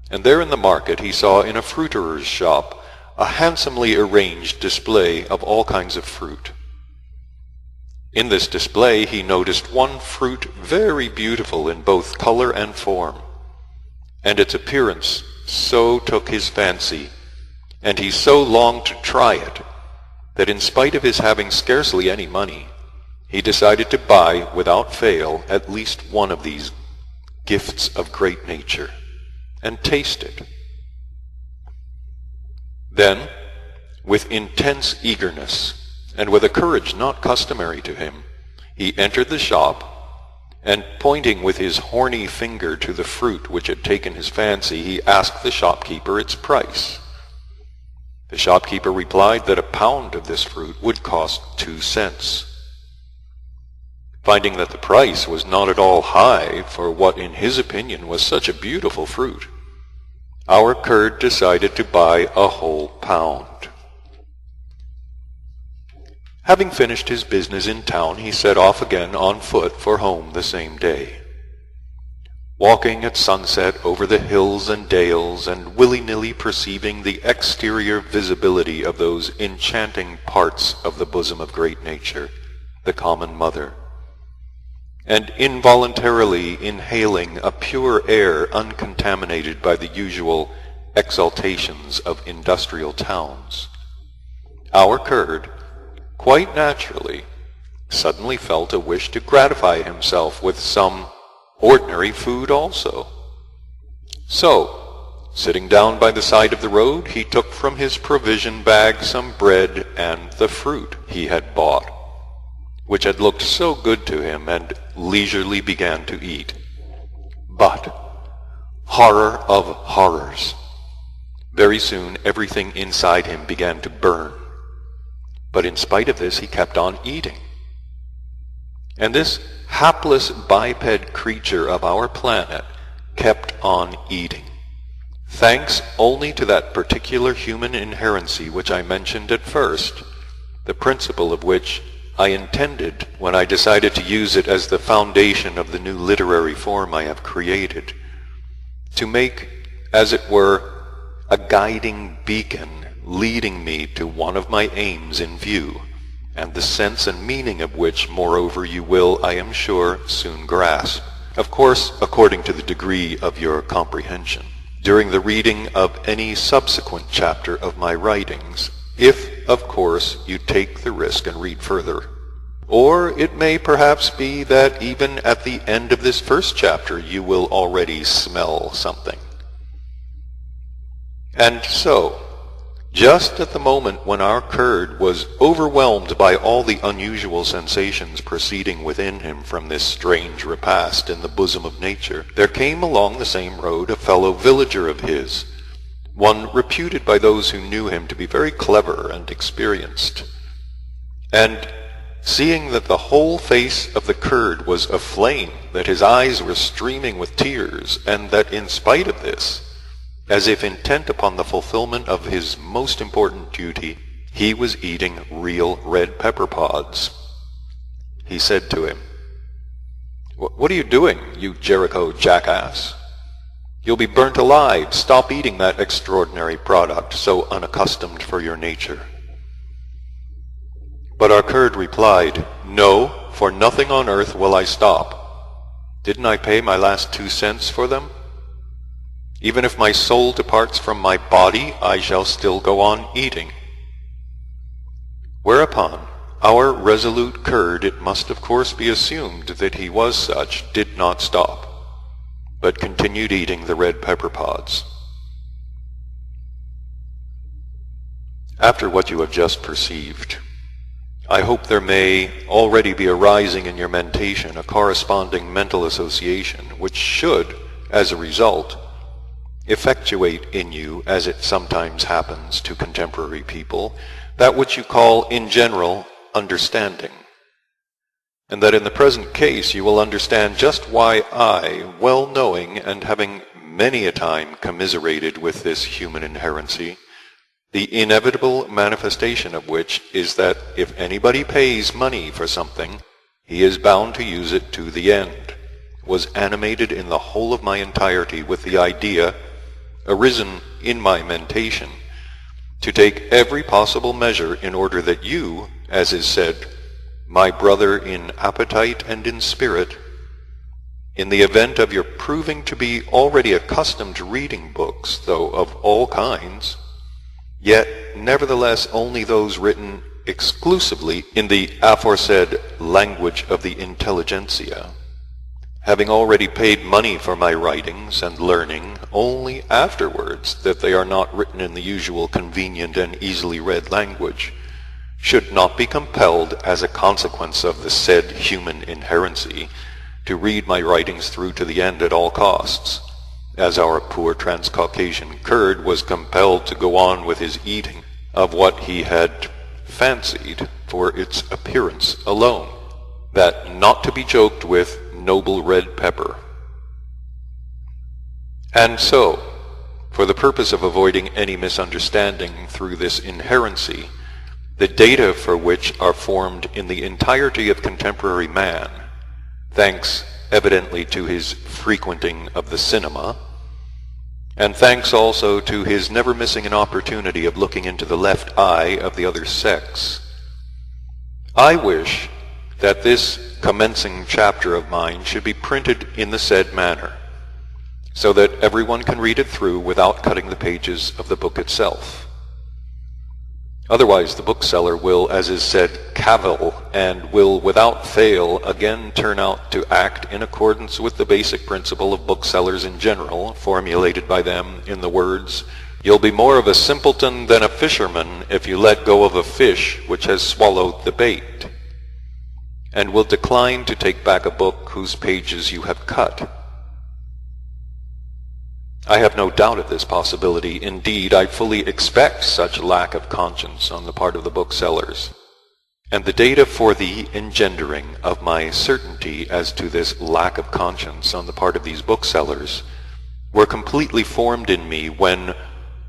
and there in the market he saw in a fruiterer's shop a handsomely arranged display of all kinds of fruit. In this display he noticed one fruit very beautiful in both color and form, and its appearance so took his fancy, and he so longed to try it, that in spite of his having scarcely any money, he decided to buy without fail at least one of these gifts of great nature, and taste it. Then, with intense eagerness, and with a courage not customary to him, he entered the shop, and pointing with his horny finger to the fruit which had taken his fancy, he asked the shopkeeper its price. The shopkeeper replied that a pound of this fruit would cost 2 cents. Finding that the price was not at all high for what in his opinion was such a beautiful fruit, our Kurd decided to buy a whole pound. Having finished his business in town, he set off again on foot for home the same day. Walking at sunset over the hills and dales, and willy-nilly perceiving the exterior visibility of those enchanting parts of the bosom of great nature, the common mother, and involuntarily inhaling a pure air uncontaminated by the usual exaltations of industrial towns, our Kurd, quite naturally, suddenly felt a wish to gratify himself with some ordinary food also. So, sitting down by the side of the road, he took from his provision bag some bread and the fruit he had bought, which had looked so good to him, and leisurely began to eat. But, horror of horrors, very soon everything inside him began to burn. But in spite of this, he kept on eating. And this hapless biped creature of our planet kept on eating, thanks only to that particular human inherency which I mentioned at first, the principle of which I intended when I decided to use it as the foundation of the new literary form I have created, to make, as it were, a guiding beacon leading me to one of my aims in view, and the sense and meaning of which, moreover, you will, I am sure, soon grasp, of course, according to the degree of your comprehension, during the reading of any subsequent chapter of my writings, if, of course, you take the risk and read further. Or it may perhaps be that even at the end of this first chapter you will already smell something. And so, just at the moment when our Kurd was overwhelmed by all the unusual sensations proceeding within him from this strange repast in the bosom of nature, there came along the same road a fellow villager of his, one reputed by those who knew him to be very clever and experienced. And seeing that the whole face of the Kurd was aflame, that his eyes were streaming with tears, and that in spite of this, as if intent upon the fulfillment of his most important duty, he was eating real red pepper pods, he said to him, "What are you doing, you Jericho jackass? You'll be burnt alive. Stop eating that extraordinary product, so unaccustomed for your nature." But our Kurd replied, "No, for nothing on earth will I stop. Didn't I pay my last 2 cents for them? Even if my soul departs from my body, I shall still go on eating." Whereupon, our resolute Kurd, it must of course be assumed that he was such, did not stop, but continued eating the red pepper pods. After what you have just perceived, I hope there may already be arising in your mentation a corresponding mental association which should, as a result, effectuate in you, as it sometimes happens to contemporary people, that which you call in general understanding, and that in the present case you will understand just why I, well knowing and having many a time commiserated with this human inherency, the inevitable manifestation of which is that if anybody pays money for something, he is bound to use it to the end, was animated in the whole of my entirety with the idea, arisen in my mentation, to take every possible measure in order that you, as is said, my brother in appetite and in spirit, in the event of your proving to be already accustomed to reading books, though of all kinds, yet nevertheless only those written exclusively in the aforesaid language of the intelligentsia, having already paid money for my writings and learning only afterwards that they are not written in the usual convenient and easily read language, should not be compelled as a consequence of the said human inherency to read my writings through to the end at all costs, as our poor Transcaucasian Kurd was compelled to go on with his eating of what he had fancied for its appearance alone, that not to be joked with noble red pepper. And so, for the purpose of avoiding any misunderstanding through this inherency, the data for which are formed in the entirety of contemporary man, thanks evidently to his frequenting of the cinema, and thanks also to his never missing an opportunity of looking into the left eye of the other sex, I wish that this commencing chapter of mine should be printed in the said manner, so that everyone can read it through without cutting the pages of the book itself. Otherwise the bookseller will, as is said, cavil, and will without fail again turn out to act in accordance with the basic principle of booksellers in general, formulated by them in the words, "You'll be more of a simpleton than a fisherman if you let go of a fish which has swallowed the bait," and will decline to take back a book whose pages you have cut. I have no doubt of this possibility. Indeed, I fully expect such lack of conscience on the part of the booksellers. And the data for the engendering of my certainty as to this lack of conscience on the part of these booksellers were completely formed in me when,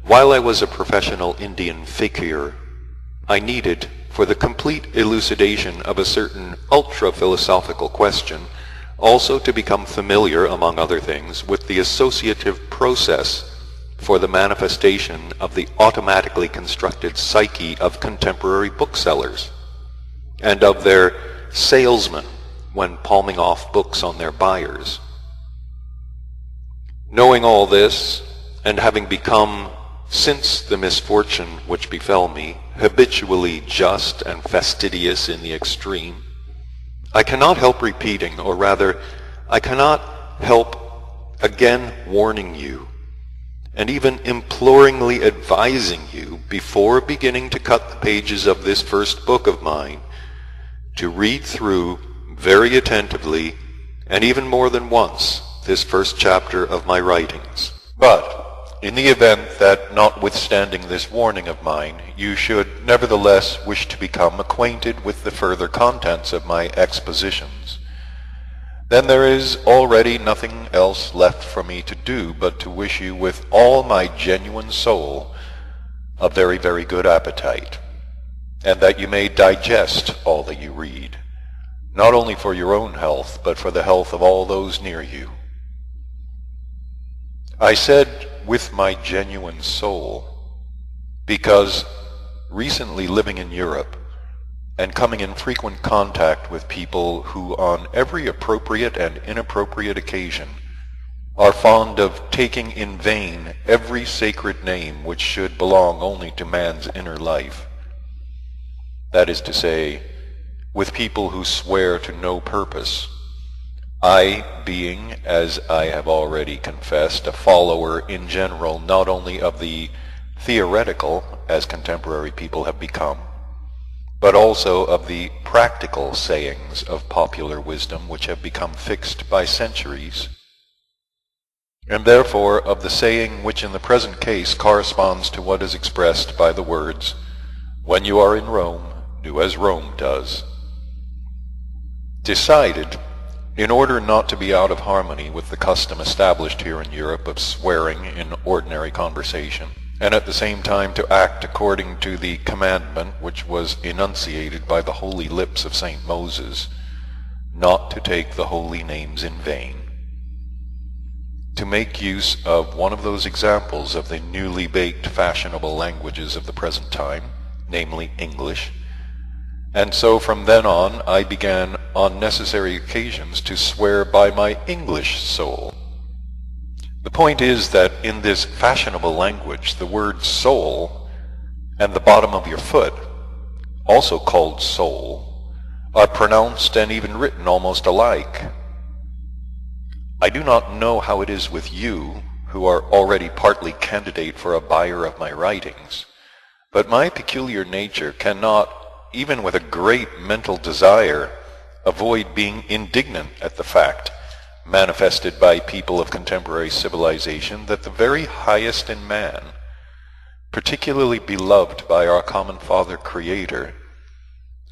while I was a professional Indian fakir, I needed, for the complete elucidation of a certain ultra-philosophical question, also to become familiar, among other things, with the associative process for the manifestation of the automatically constructed psyche of contemporary booksellers, and of their salesmen when palming off books on their buyers. Knowing all this, and having become, since the misfortune which befell me, habitually just and fastidious in the extreme, I cannot help repeating, or rather, I cannot help again warning you, and even imploringly advising you, before beginning to cut the pages of this first book of mine, to read through very attentively, and even more than once, this first chapter of my writings. But, in the event that, notwithstanding this warning of mine, you should nevertheless wish to become acquainted with the further contents of my expositions, then there is already nothing else left for me to do but to wish you with all my genuine soul a very, very good appetite, and that you may digest all that you read, not only for your own health, but for the health of all those near you. I said with my genuine soul, because recently living in Europe and coming in frequent contact with people who on every appropriate and inappropriate occasion are fond of taking in vain every sacred name which should belong only to man's inner life, that is to say, with people who swear to no purpose, I being, as I have already confessed, a follower in general not only of the theoretical, as contemporary people have become, but also of the practical sayings of popular wisdom which have become fixed by centuries, and therefore of the saying which in the present case corresponds to what is expressed by the words, "When you are in Rome, do as Rome does," decided, in order not to be out of harmony with the custom established here in Europe of swearing in ordinary conversation, and at the same time to act according to the commandment which was enunciated by the holy lips of Saint Moses, not to take the holy names in vain, to make use of one of those examples of the newly baked fashionable languages of the present time, namely English, And so from then on, I began on necessary occasions to swear by my English soul. The point is that in this fashionable language, the word soul and the bottom of your foot, also called soul, are pronounced and even written almost alike. I do not know how it is with you, who are already partly candidate for a buyer of my writings, but my peculiar nature cannot, even with a great mental desire, avoid being indignant at the fact, manifested by people of contemporary civilization, that the very highest in man, particularly beloved by our common Father Creator,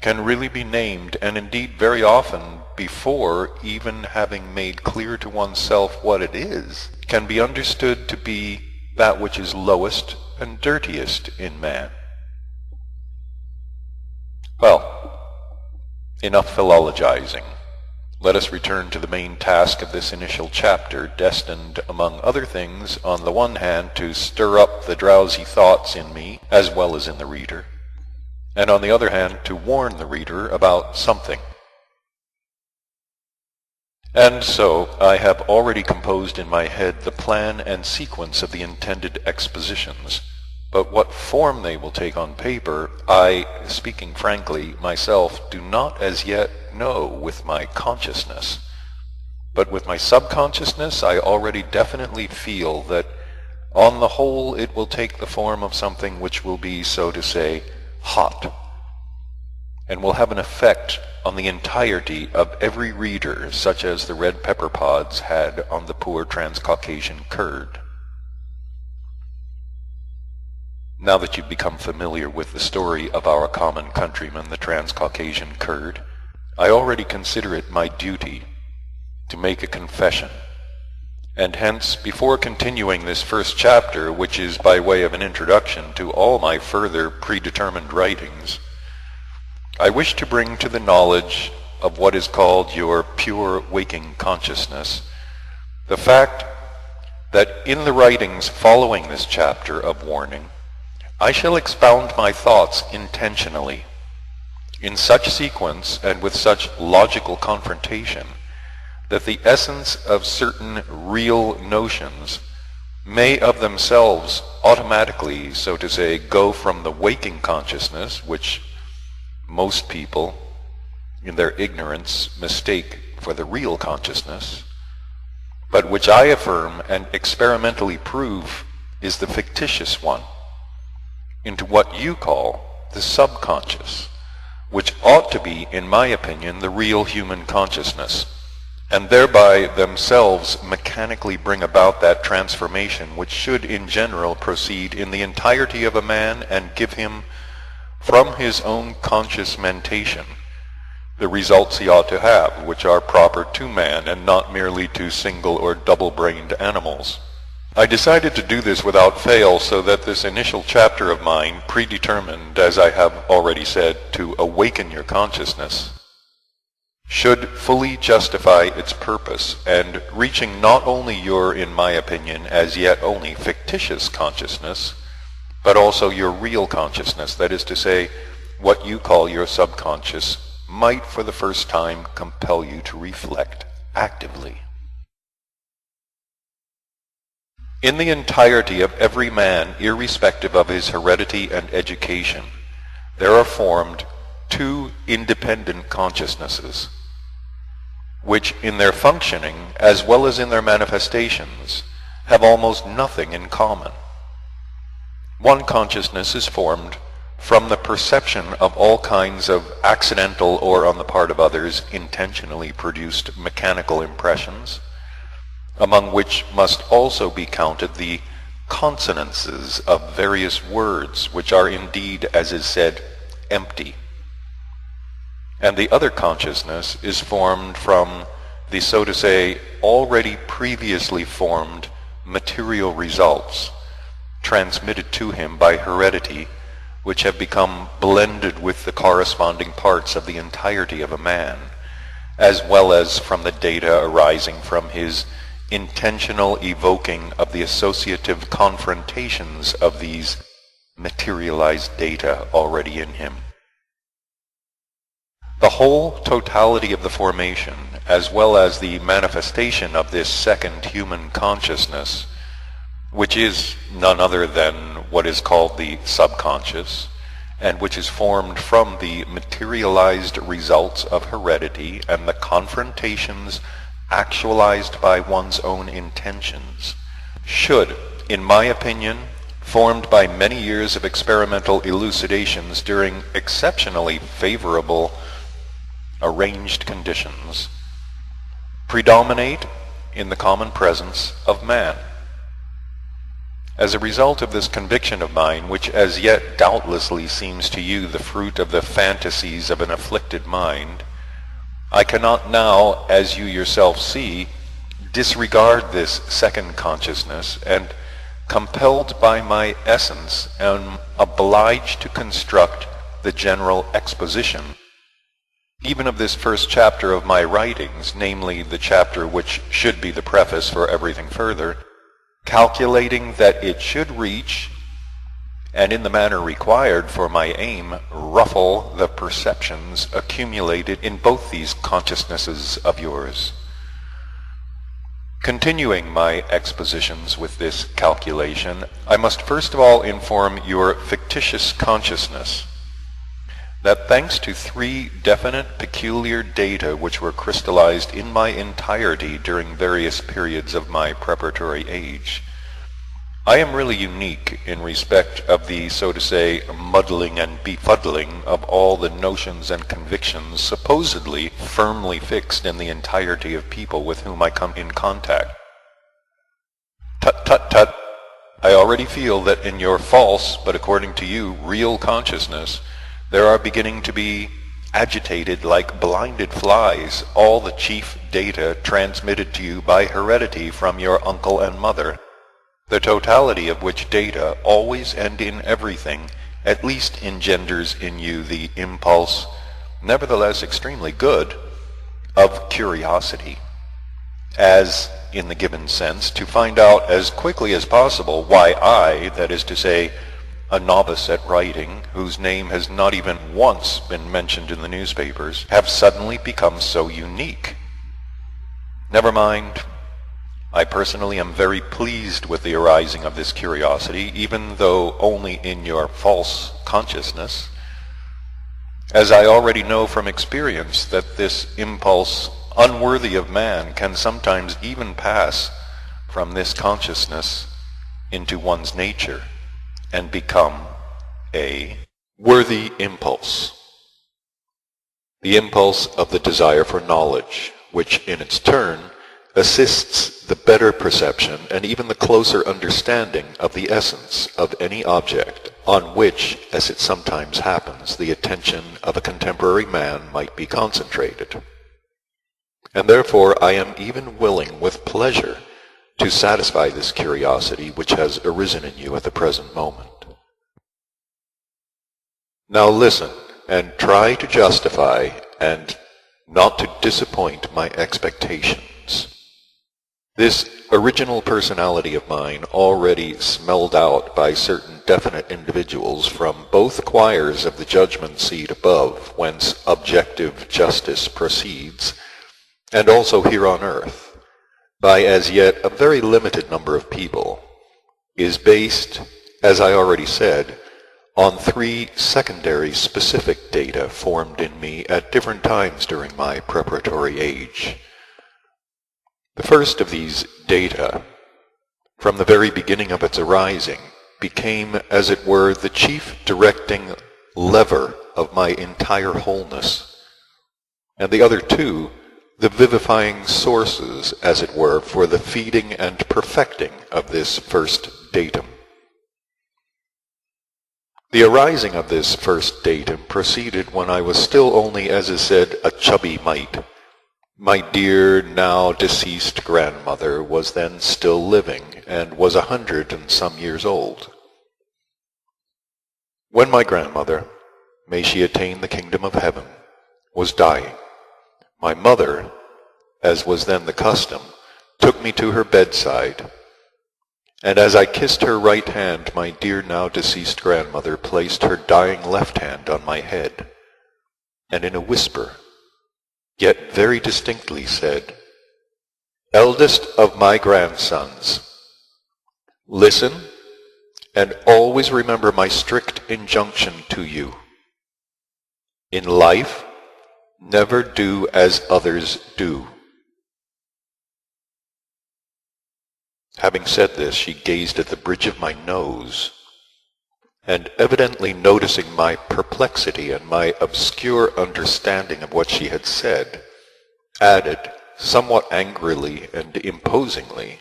can really be named, and indeed very often, before even having made clear to oneself what it is, can be understood to be that which is lowest and dirtiest in man. Well, enough philologizing. Let us return to the main task of this initial chapter, destined, among other things, on the one hand, to stir up the drowsy thoughts in me, as well as in the reader, and on the other hand, to warn the reader about something. And so, I have already composed in my head the plan and sequence of the intended expositions, but what form they will take on paper, I, speaking frankly, myself do not as yet know with my consciousness. But with my subconsciousness, I already definitely feel that on the whole it will take the form of something which will be, so to say, hot, and will have an effect on the entirety of every reader, such as the red pepper pods had on the poor Transcaucasian Kurd. Now that you've become familiar with the story of our common countryman, the Transcaucasian Kurd, I already consider it my duty to make a confession. And hence, before continuing this first chapter, which is by way of an introduction to all my further predetermined writings, I wish to bring to the knowledge of what is called your pure waking consciousness the fact that in the writings following this chapter of warning, I shall expound my thoughts intentionally, in such sequence and with such logical confrontation, that the essence of certain real notions may of themselves automatically, so to say, go from the waking consciousness, which most people, in their ignorance, mistake for the real consciousness, but which I affirm and experimentally prove is the fictitious one, into what you call the subconscious, which ought to be, in my opinion, the real human consciousness, and thereby themselves mechanically bring about that transformation which should in general proceed in the entirety of a man and give him, from his own conscious mentation, the results he ought to have, which are proper to man and not merely to single or double-brained animals. I decided to do this without fail so that this initial chapter of mine, predetermined, as I have already said, to awaken your consciousness, should fully justify its purpose, and reaching not only your, in my opinion, as yet only fictitious consciousness, but also your real consciousness, that is to say, what you call your subconscious, might for the first time compel you to reflect actively. In the entirety of every man, irrespective of his heredity and education, there are formed two independent consciousnesses, which in their functioning, as well as in their manifestations, have almost nothing in common. One consciousness is formed from the perception of all kinds of accidental or, on the part of others, intentionally produced mechanical impressions, among which must also be counted the consonances of various words, which are indeed, as is said, empty. And the other consciousness is formed from the, so to say, already previously formed material results transmitted to him by heredity, which have become blended with the corresponding parts of the entirety of a man, as well as from the data arising from his intentional evoking of the associative confrontations of these materialized data already in him. The whole totality of the formation, as well as the manifestation of this second human consciousness, which is none other than what is called the subconscious, and which is formed from the materialized results of heredity and the confrontations actualized by one's own intentions, should, in my opinion, formed by many years of experimental elucidations during exceptionally favorable arranged conditions, predominate in the common presence of man. As a result of this conviction of mine, which as yet doubtlessly seems to you the fruit of the fantasies of an afflicted mind, I cannot now, as you yourself see, disregard this second consciousness, and compelled by my essence, am obliged to construct the general exposition, even of this first chapter of my writings, namely the chapter which should be the preface for everything further, calculating that it should reach, and in the manner required for my aim, ruffle the perceptions accumulated in both these consciousnesses of yours. Continuing my expositions with this calculation, I must first of all inform your fictitious consciousness that thanks to 3 definite peculiar data which were crystallized in my entirety during various periods of my preparatory age, I am really unique in respect of the, so to say, muddling and befuddling of all the notions and convictions supposedly firmly fixed in the entirety of people with whom I come in contact. Tut, tut, tut. I already feel that in your false, but according to you, real consciousness, there are beginning to be agitated like blinded flies all the chief data transmitted to you by heredity from your uncle and mother, the totality of which data, always and in everything, at least engenders in you the impulse, nevertheless extremely good, of curiosity, as, in the given sense, to find out as quickly as possible why I, that is to say, a novice at writing, whose name has not even once been mentioned in the newspapers, have suddenly become so unique. Never mind. I personally am very pleased with the arising of this curiosity, even though only in your false consciousness, as I already know from experience that this impulse, unworthy of man, can sometimes even pass from this consciousness into one's nature and become a worthy impulse, the impulse of the desire for knowledge, which in its turn assists the better perception and even the closer understanding of the essence of any object on which, as it sometimes happens, the attention of a contemporary man might be concentrated. And therefore I am even willing with pleasure to satisfy this curiosity which has arisen in you at the present moment. Now listen, and try to justify and not to disappoint my expectations. This original personality of mine, already smelled out by certain definite individuals from both choirs of the judgment seat above, whence objective justice proceeds, and also here on earth, by as yet a very limited number of people, is based, as I already said, on 3 secondary specific data formed in me at different times during my preparatory age. The first of these data, from the very beginning of its arising, became, as it were, the chief directing lever of my entire wholeness, and the other 2, the vivifying sources, as it were, for the feeding and perfecting of this first datum. The arising of this first datum proceeded when I was still only, as is said, a chubby mite. My dear, now deceased grandmother was then still living, and was 100 and some years old. When my grandmother, may she attain the kingdom of heaven, was dying, my mother, as was then the custom, took me to her bedside, and as I kissed her right hand, my dear now deceased grandmother placed her dying left hand on my head. and in a whisper, yet very distinctly said, "Eldest of my grandsons, listen and always remember my strict injunction to you. In life, never do as others do." Having said this, she gazed at the bridge of my nose, and evidently noticing my perplexity and my obscure understanding of what she had said, added, somewhat angrily and imposingly,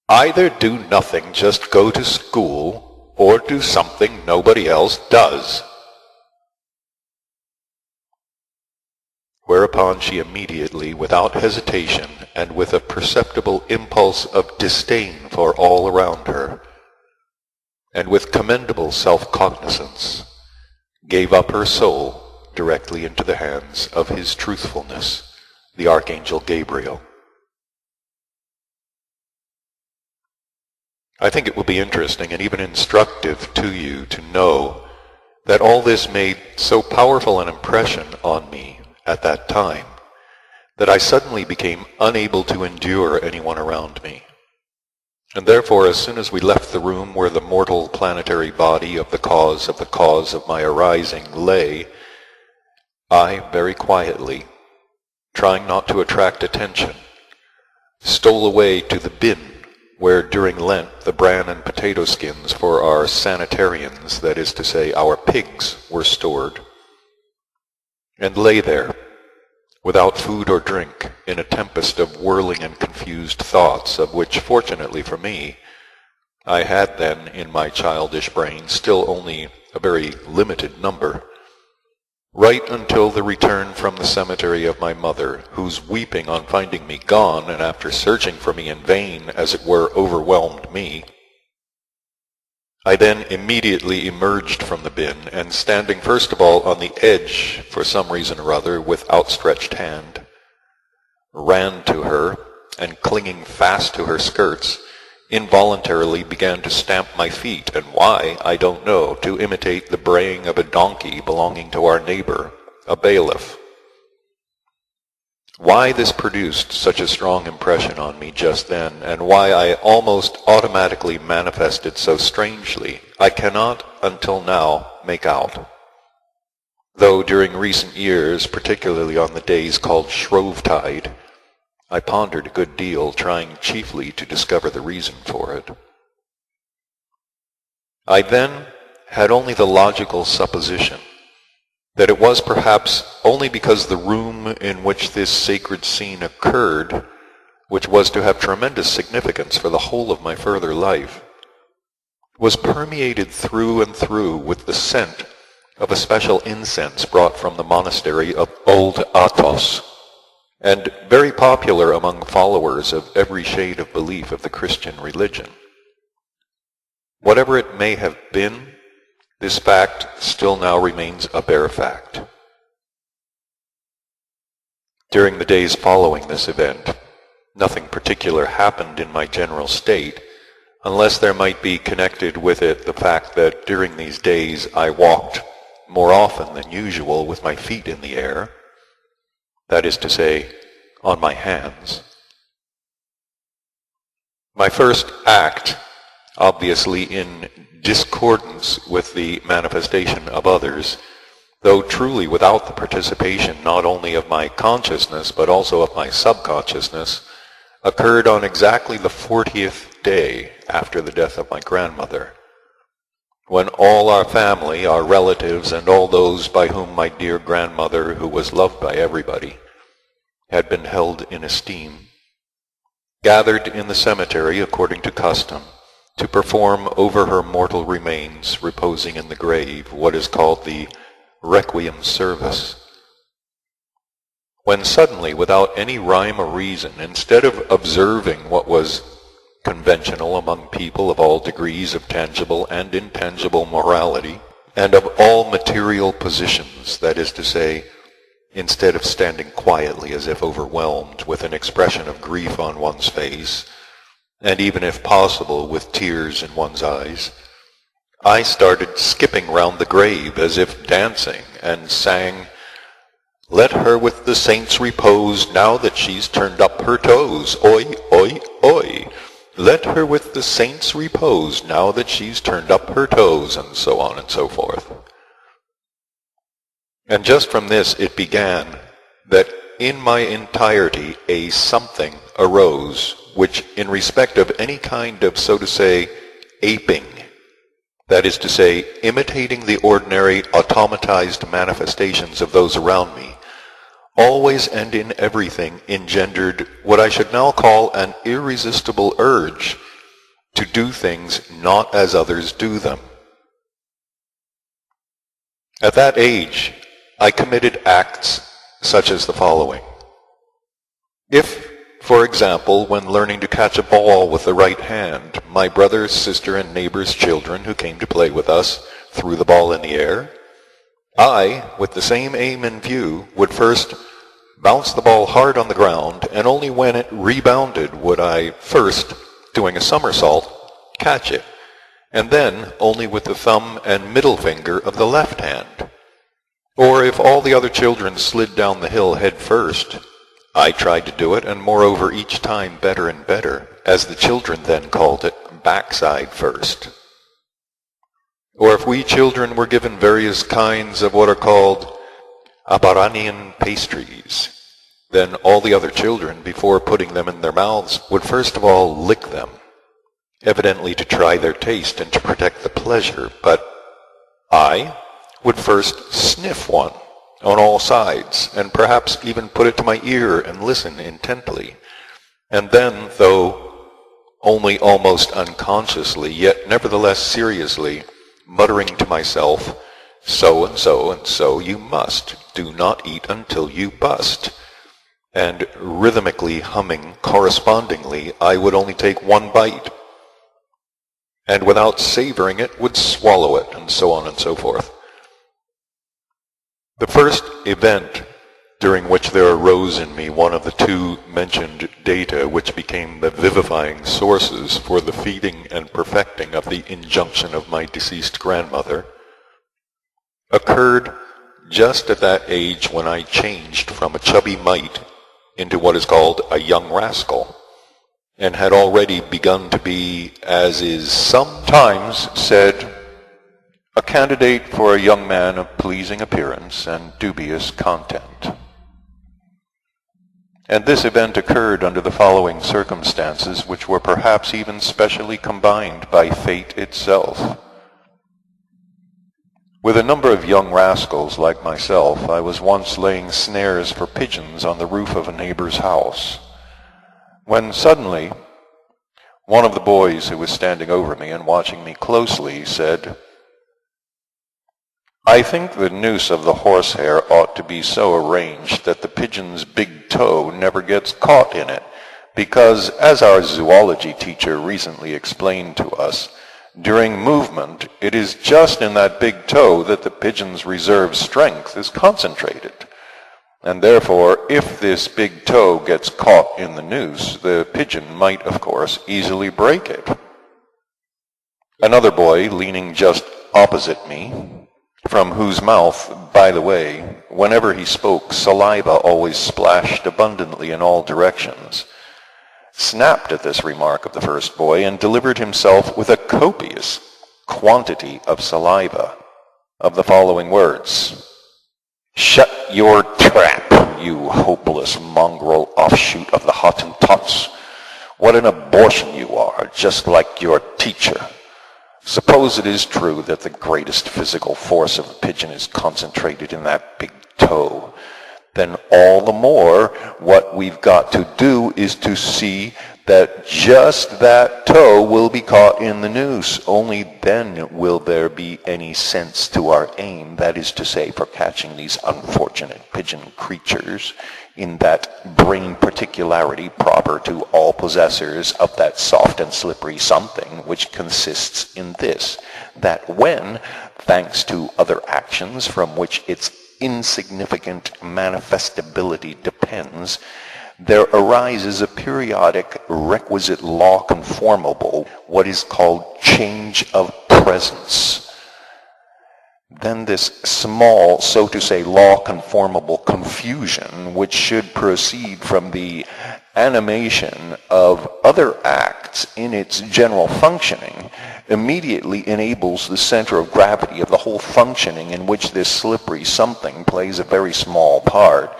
"Either do nothing, just go to school, or do something nobody else does." Whereupon she immediately, without hesitation, and with a perceptible impulse of disdain for all around her, and with commendable self-cognizance, gave up her soul directly into the hands of his truthfulness, the Archangel Gabriel. I think it will be interesting and even instructive to you to know that all this made so powerful an impression on me at that time that I suddenly became unable to endure anyone around me. And therefore, as soon as we left the room where the mortal planetary body of the cause of my arising lay, I very quietly, trying not to attract attention, stole away to the bin where during Lent the bran and potato skins for our sanitarians, that is to say our pigs, were stored, and lay there, without food or drink, in a tempest of whirling and confused thoughts, of which, fortunately for me, I had then in my childish brain still only a very limited number, right until the return from the cemetery of my mother, whose weeping on finding me gone, and after searching for me in vain, as it were, overwhelmed me. I then immediately emerged from the bin, and standing first of all on the edge, for some reason or other, with outstretched hand, ran to her, and clinging fast to her skirts, involuntarily began to stamp my feet, and why, I don't know, to imitate the braying of a donkey belonging to our neighbor, a bailiff. Why this produced such a strong impression on me just then, and why I almost automatically manifested so strangely, I cannot until now make out. Though during recent years, particularly on the days called Shrovetide, I pondered a good deal, trying chiefly to discover the reason for it. I then had only the logical supposition that it was perhaps only because the room in which this sacred scene occurred, which was to have tremendous significance for the whole of my further life, was permeated through and through with the scent of a special incense brought from the monastery of Old Athos, and very popular among followers of every shade of belief of the Christian religion. Whatever it may have been, this fact still now remains a bare fact. During the days following this event, nothing particular happened in my general state, unless there might be connected with it the fact that during these days I walked more often than usual with my feet in the air, that is to say, on my hands. My first act, obviously in discordance with the manifestation of others, though truly without the participation not only of my consciousness but also of my subconsciousness, occurred on exactly the 40th day after the death of my grandmother, when all our family, our relatives, and all those by whom my dear grandmother, who was loved by everybody, had been held in esteem, gathered in the cemetery according to custom, to perform over her mortal remains reposing in the grave what is called the requiem service. When suddenly, without any rhyme or reason, instead of observing what was conventional among people of all degrees of tangible and intangible morality, and of all material positions, that is to say, instead of standing quietly as if overwhelmed with an expression of grief on one's face, and even if possible with tears in one's eyes, I started skipping round the grave as if dancing, and sang, Let her with the saints repose, now that she's turned up her toes. Oi, oi, oi. Let her with the saints repose, now that she's turned up her toes, and so on and so forth. And just from this it began that in my entirety a something arose, which in respect of any kind of, so to say, aping, that is to say, imitating the ordinary automatized manifestations of those around me, always and in everything engendered what I should now call an irresistible urge to do things not as others do them. At that age, I committed acts such as the following. If, for example, when learning to catch a ball with the right hand, my brother, sister, and neighbor's children who came to play with us threw the ball in the air, I, with the same aim in view, would first bounce the ball hard on the ground, and only when it rebounded would I first, doing a somersault, catch it, and then only with the thumb and middle finger of the left hand. Or if all the other children slid down the hill head first, I tried to do it, and moreover each time better and better, as the children then called it, backside first. Or if we children were given various kinds of what are called Abaranian pastries, then all the other children, before putting them in their mouths, would first of all lick them, evidently to try their taste and to protect the pleasure, but I would first sniff one on all sides, and perhaps even put it to my ear and listen intently, and then, though only almost unconsciously, yet nevertheless seriously, muttering to myself, so and so and so you must, do not eat until you bust, and rhythmically humming correspondingly, I would only take one bite, and without savoring it would swallow it, and so on and so forth. The first event during which there arose in me one of the two mentioned data which became the vivifying sources for the feeding and perfecting of the injunction of my deceased grandmother occurred just at that age when I changed from a chubby mite into what is called a young rascal, and had already begun to be, as is sometimes said, a candidate for a young man of pleasing appearance and dubious content. And this event occurred under the following circumstances, which were perhaps even specially combined by fate itself. With a number of young rascals like myself, I was once laying snares for pigeons on the roof of a neighbor's house, when suddenly one of the boys who was standing over me and watching me closely said, "I think the noose of the horsehair ought to be so arranged that the pigeon's big toe never gets caught in it, because, as our zoology teacher recently explained to us, during movement it is just in that big toe that the pigeon's reserve strength is concentrated, and therefore if this big toe gets caught in the noose, the pigeon might, of course, easily break it." Another boy, leaning just opposite me, from whose mouth, by the way, whenever he spoke, saliva always splashed abundantly in all directions, snapped at this remark of the first boy and delivered himself with a copious quantity of saliva of the following words: "Shut your trap, you hopeless mongrel offshoot of the Hottentots. What an abortion you are, just like your teacher. Suppose it is true that the greatest physical force of the pigeon is concentrated in that big toe, then all the more what we've got to do is to see that just that toe will be caught in the noose. Only then will there be any sense to our aim, that is to say, for catching these unfortunate pigeon creatures in that brain particularity proper to all possessors of that soft and slippery something, which consists in this, that when, thanks to other actions from which its insignificant manifestability depends, there arises a periodic requisite law conformable, what is called change of presence. then this small, so to say, law-conformable confusion, which should proceed from the animation of other acts in its general functioning, immediately enables the center of gravity of the whole functioning in which this slippery something plays a very small part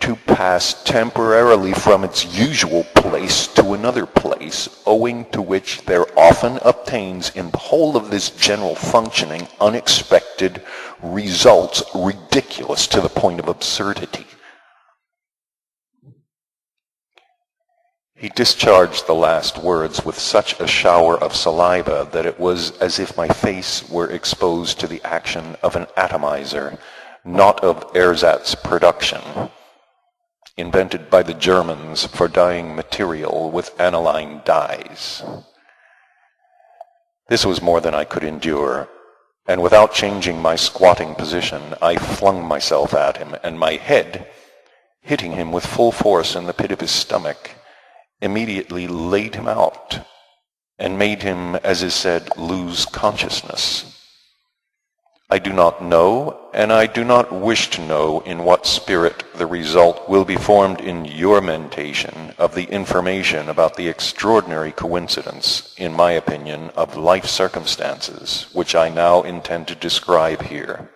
to pass temporarily from its usual place to another place, owing to which there often obtains in the whole of this general functioning unexpected results ridiculous to the point of absurdity. He discharged the last words with such a shower of saliva that it was as if my face were exposed to the action of an atomizer, not of ersatz production, invented by the Germans for dyeing material with aniline dyes. This was more than I could endure, and without changing my squatting position, I flung myself at him, and my head, hitting him with full force in the pit of his stomach, immediately laid him out and made him, as is said, lose consciousness. I do not know, and I do not wish to know in what spirit the result will be formed in your mentation of the information about the extraordinary coincidence, in my opinion, of life circumstances, which I now intend to describe here.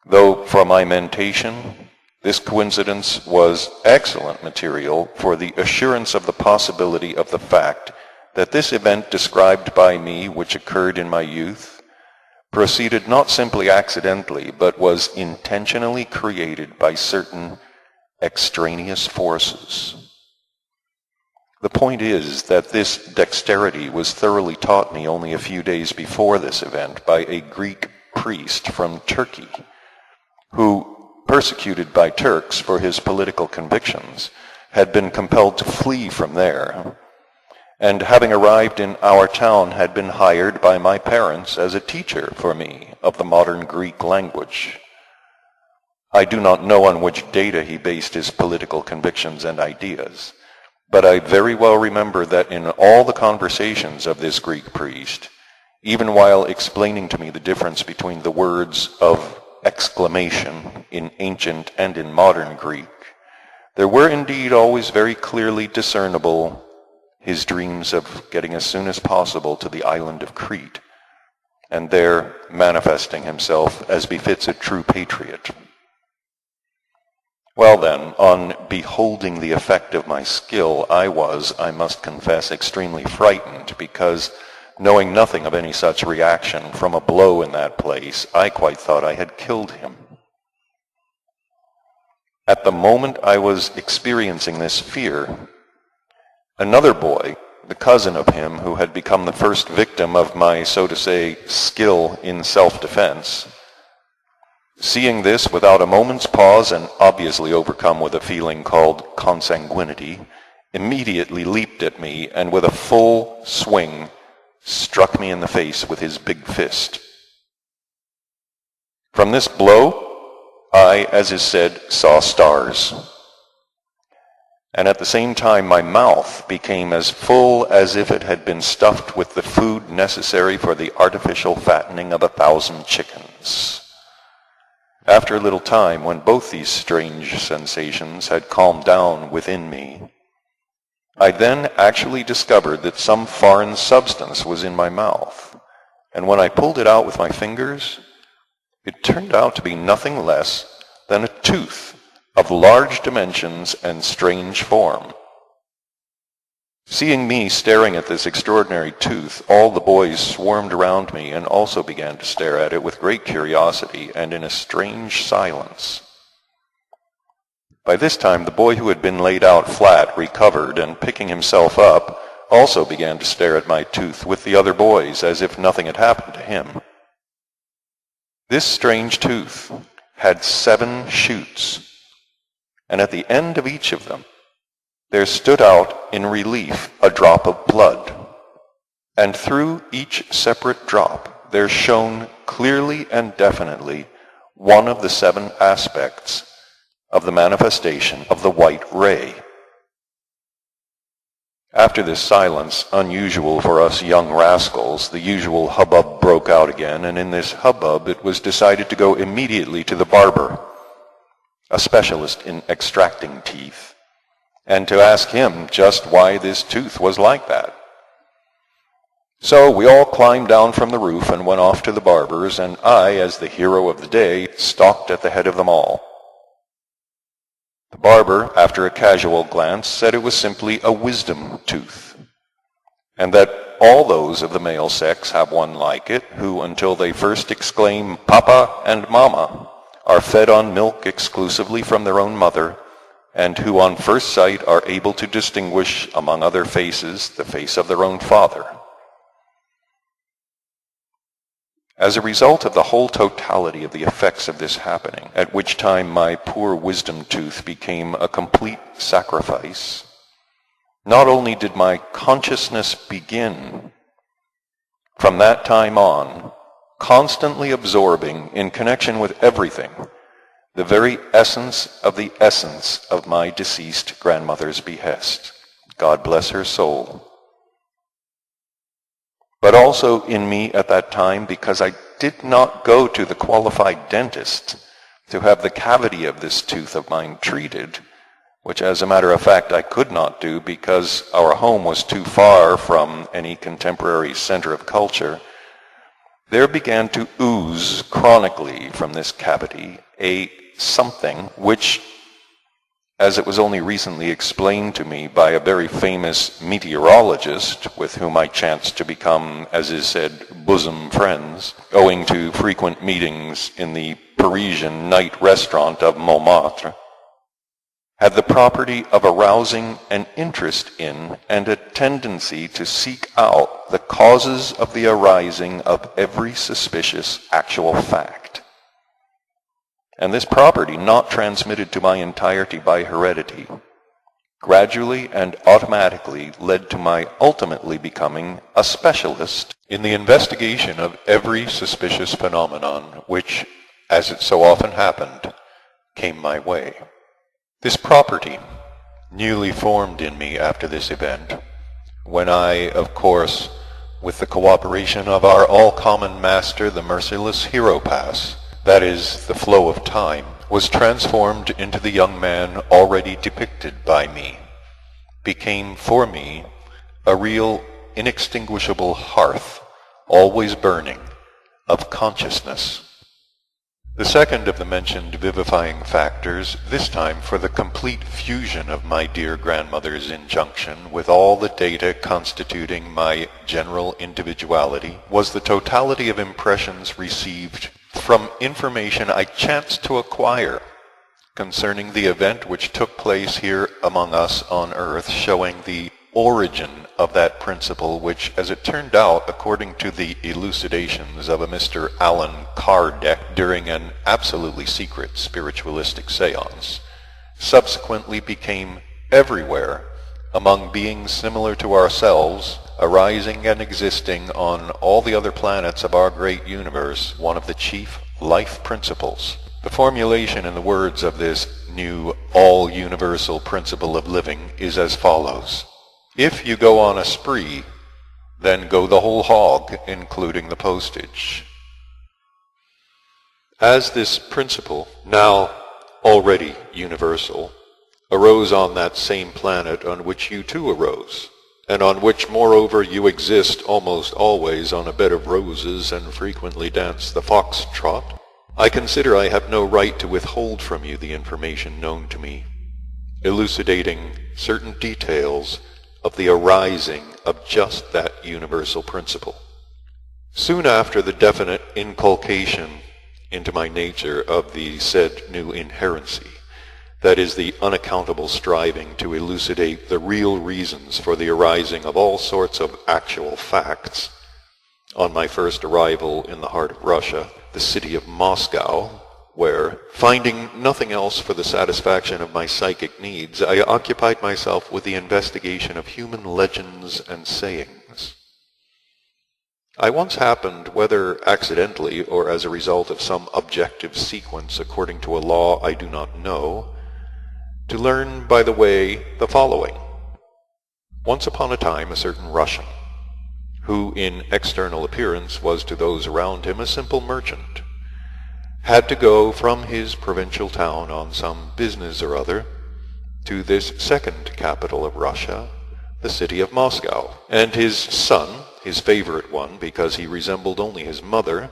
Though for my mentation, this coincidence was excellent material for the assurance of the possibility of the fact that this event described by me, which occurred in my youth, proceeded not simply accidentally, but was intentionally created by certain extraneous forces. The point is that this dexterity was thoroughly taught me only a few days before this event by a Greek priest from Turkey, who, persecuted by Turks for his political convictions, had been compelled to flee from there, and having arrived in our town had been hired by my parents as a teacher for me of the modern Greek language. I do not know on which data he based his political convictions and ideas, but I very well remember that in all the conversations of this Greek priest, even while explaining to me the difference between the words of exclamation in ancient and in modern Greek, there were indeed always very clearly discernible his dreams of getting as soon as possible to the island of Crete, and there manifesting himself as befits a true patriot. Well then, on beholding the effect of my skill, I was, I must confess, extremely frightened, because, knowing nothing of any such reaction from a blow in that place, I quite thought I had killed him. At the moment I was experiencing this fear, another boy, the cousin of him who had become the first victim of my, so to say, skill in self-defense, seeing this without a moment's pause and obviously overcome with a feeling called consanguinity, immediately leaped at me and with a full swing struck me in the face with his big fist. From this blow, I, as is said, saw stars. And at the same time my mouth became as full as if it had been stuffed with the food necessary for the artificial fattening of 1,000 chickens. After a little time, when both these strange sensations had calmed down within me, I then actually discovered that some foreign substance was in my mouth, and when I pulled it out with my fingers, it turned out to be nothing less than a tooth of large dimensions and strange form. Seeing me staring at this extraordinary tooth, all the boys swarmed around me and also began to stare at it with great curiosity and in a strange silence. By this time, the boy who had been laid out flat recovered, and picking himself up, also began to stare at my tooth with the other boys as if nothing had happened to him. This strange tooth had 7 shoots, and at the end of each of them, there stood out in relief a drop of blood, and through each separate drop there shone clearly and definitely one of the 7 aspects of the manifestation of the white ray. After this silence, unusual for us young rascals, the usual hubbub broke out again, and in this hubbub it was decided to go immediately to the barber, a specialist in extracting teeth, and to ask him just why this tooth was like that. So we all climbed down from the roof and went off to the barber's, and I, as the hero of the day, stalked at the head of them all. The barber, after a casual glance, said it was simply a wisdom tooth, and that all those of the male sex have one like it, who, until they first exclaim "Papa" and "Mama," are fed on milk exclusively from their own mother, and who on first sight are able to distinguish, among other faces, the face of their own father. As a result of the whole totality of the effects of this happening, at which time my poor wisdom tooth became a complete sacrifice, not only did my consciousness begin, from that time on, constantly absorbing, in connection with everything, the very essence of my deceased grandmother's behest. God bless her soul. But also in me at that time, because I did not go to the qualified dentist to have the cavity of this tooth of mine treated, which as a matter of fact I could not do because our home was too far from any contemporary center of culture, there began to ooze chronically from this cavity a something which, as it was only recently explained to me by a very famous meteorologist with whom I chanced to become, as is said, bosom friends, owing to frequent meetings in the Parisian night restaurant of Montmartre, had the property of arousing an interest in and a tendency to seek out the causes of the arising of every suspicious actual fact. And this property, not transmitted to my entirety by heredity, gradually and automatically led to my ultimately becoming a specialist in the investigation of every suspicious phenomenon which, as it so often happened, came my way. This property, newly formed in me after this event, when I, of course, with the cooperation of our all-common master, the merciless hero pass, that is, the flow of time, was transformed into the young man already depicted by me, became for me a real inextinguishable hearth, always burning, of consciousness. The second of the mentioned vivifying factors, this time for the complete fusion of my dear grandmother's injunction with all the data constituting my general individuality, was the totality of impressions received from information I chanced to acquire concerning the event which took place here among us on earth, showing the origin of that principle which, as it turned out, according to the elucidations of a Mr. Alan Kurd during an absolutely secret spiritualistic seance, subsequently became everywhere among beings similar to ourselves, arising and existing on all the other planets of our great universe, one of the chief life principles. The formulation in the words of this new all-universal principle of living is as follows: if you go on a spree, then go the whole hog, including the postage. As this principle, now already universal, arose on that same planet on which you too arose, and on which, moreover, you exist almost always on a bed of roses and frequently dance the fox-trot, I consider I have no right to withhold from you the information known to me, elucidating certain details of the arising of just that universal principle. Soon after the definite inculcation into my nature of the said new inherency, that is, the unaccountable striving to elucidate the real reasons for the arising of all sorts of actual facts, on my first arrival in the heart of Russia, the city of Moscow, where, finding nothing else for the satisfaction of my psychic needs, I occupied myself with the investigation of human legends and sayings. I once happened, whether accidentally or as a result of some objective sequence according to a law I do not know, to learn by the way the following. Once upon a time a certain Russian, who in external appearance was to those around him a simple merchant, had to go from his provincial town on some business or other to this second capital of Russia, the city of Moscow. And his son, his favorite one because he resembled only his mother,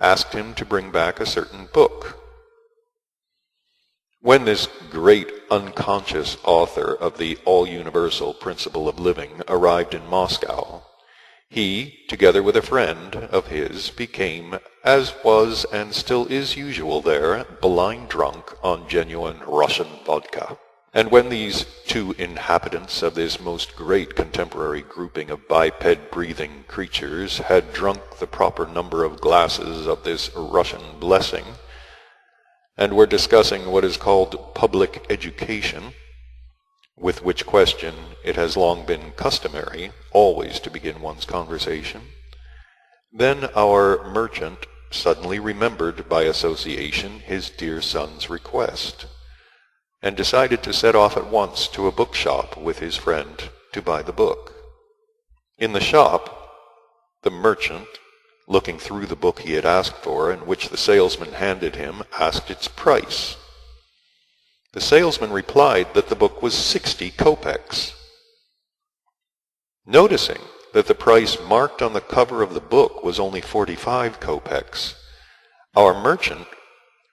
asked him to bring back a certain book. When this great unconscious author of the all-universal principle of living arrived in Moscow, he, together with a friend of his, became, as was and still is usual there, blind drunk on genuine Russian vodka. And when these two inhabitants of this most great contemporary grouping of biped-breathing creatures had drunk the proper number of glasses of this Russian blessing, and were discussing what is called public education, with which question it has long been customary always to begin one's conversation, then our merchant suddenly remembered by association his dear son's request, and decided to set off at once to a bookshop with his friend to buy the book. In the shop, the merchant, looking through the book he had asked for and which the salesman handed him, asked its price. The salesman replied that the book was 60 kopecks. Noticing that the price marked on the cover of the book was only 45 kopecks, our merchant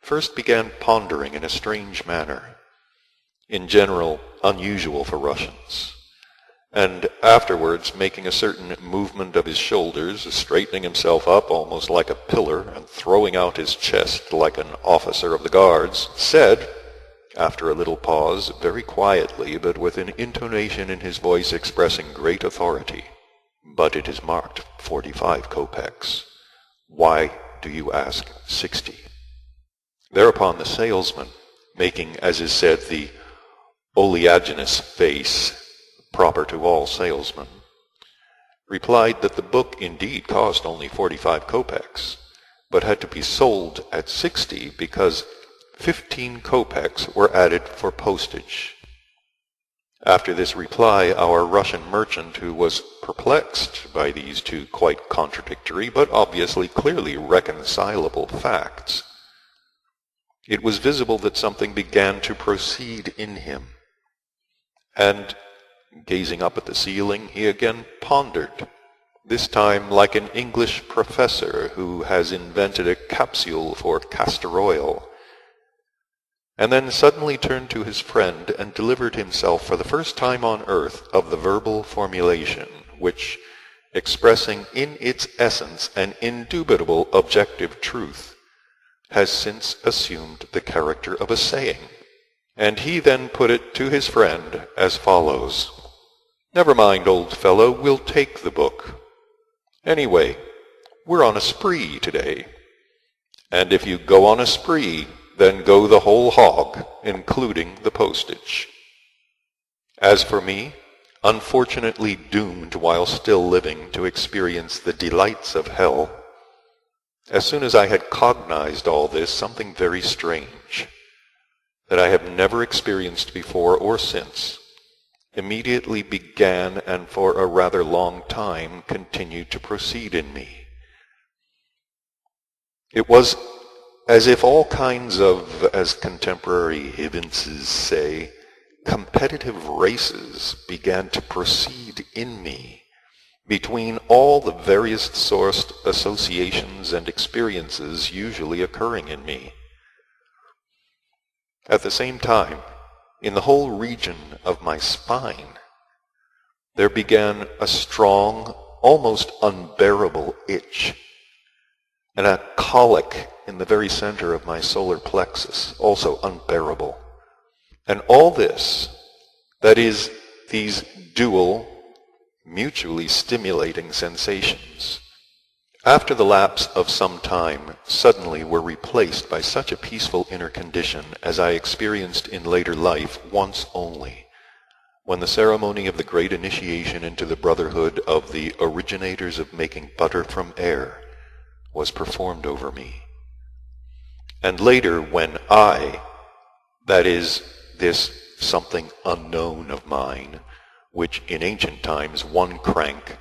first began pondering in a strange manner, in general unusual for Russians, and afterwards making a certain movement of his shoulders, straightening himself up almost like a pillar, and throwing out his chest like an officer of the guards, said, after a little pause, very quietly, but with an intonation in his voice expressing great authority, "But it is marked 45 kopecks. Why do you ask 60? Thereupon the salesman, making, as is said, the oleaginous face proper to all salesmen, replied that the book indeed cost only 45 kopecks, but had to be sold at 60 because 15 kopecks were added for postage. After this reply, our Russian merchant, who was perplexed by these two quite contradictory but obviously clearly reconcilable facts, it was visible that something began to proceed in him, and gazing up at the ceiling, he again pondered, this time like an English professor who has invented a capsule for castor oil, and then suddenly turned to his friend and delivered himself for the first time on earth of the verbal formulation which, expressing in its essence an indubitable objective truth, has since assumed the character of a saying. And he then put it to his friend as follows: "Never mind, old fellow, we'll take the book. Anyway, we're on a spree today. And if you go on a spree, then go the whole hog, including the postage. As for me, unfortunately doomed while still living to experience the delights of hell, as soon as I had cognized all this, something very strange, that I have never experienced before or since, immediately began and for a rather long time continued to proceed in me. It was as if all kinds of, as contemporary evidences say, competitive races began to proceed in me between all the various sourced associations and experiences usually occurring in me. At the same time, in the whole region of my spine, there began a strong, almost unbearable itch, and a colic in the very center of my solar plexus, also unbearable. And all this, that is, these dual, mutually stimulating sensations, after the lapse of some time, suddenly were replaced by such a peaceful inner condition as I experienced in later life once only, when the ceremony of the great initiation into the brotherhood of the originators of making butter from air was performed over me. And later, when I, that is, this something unknown of mine, which in ancient times one crank,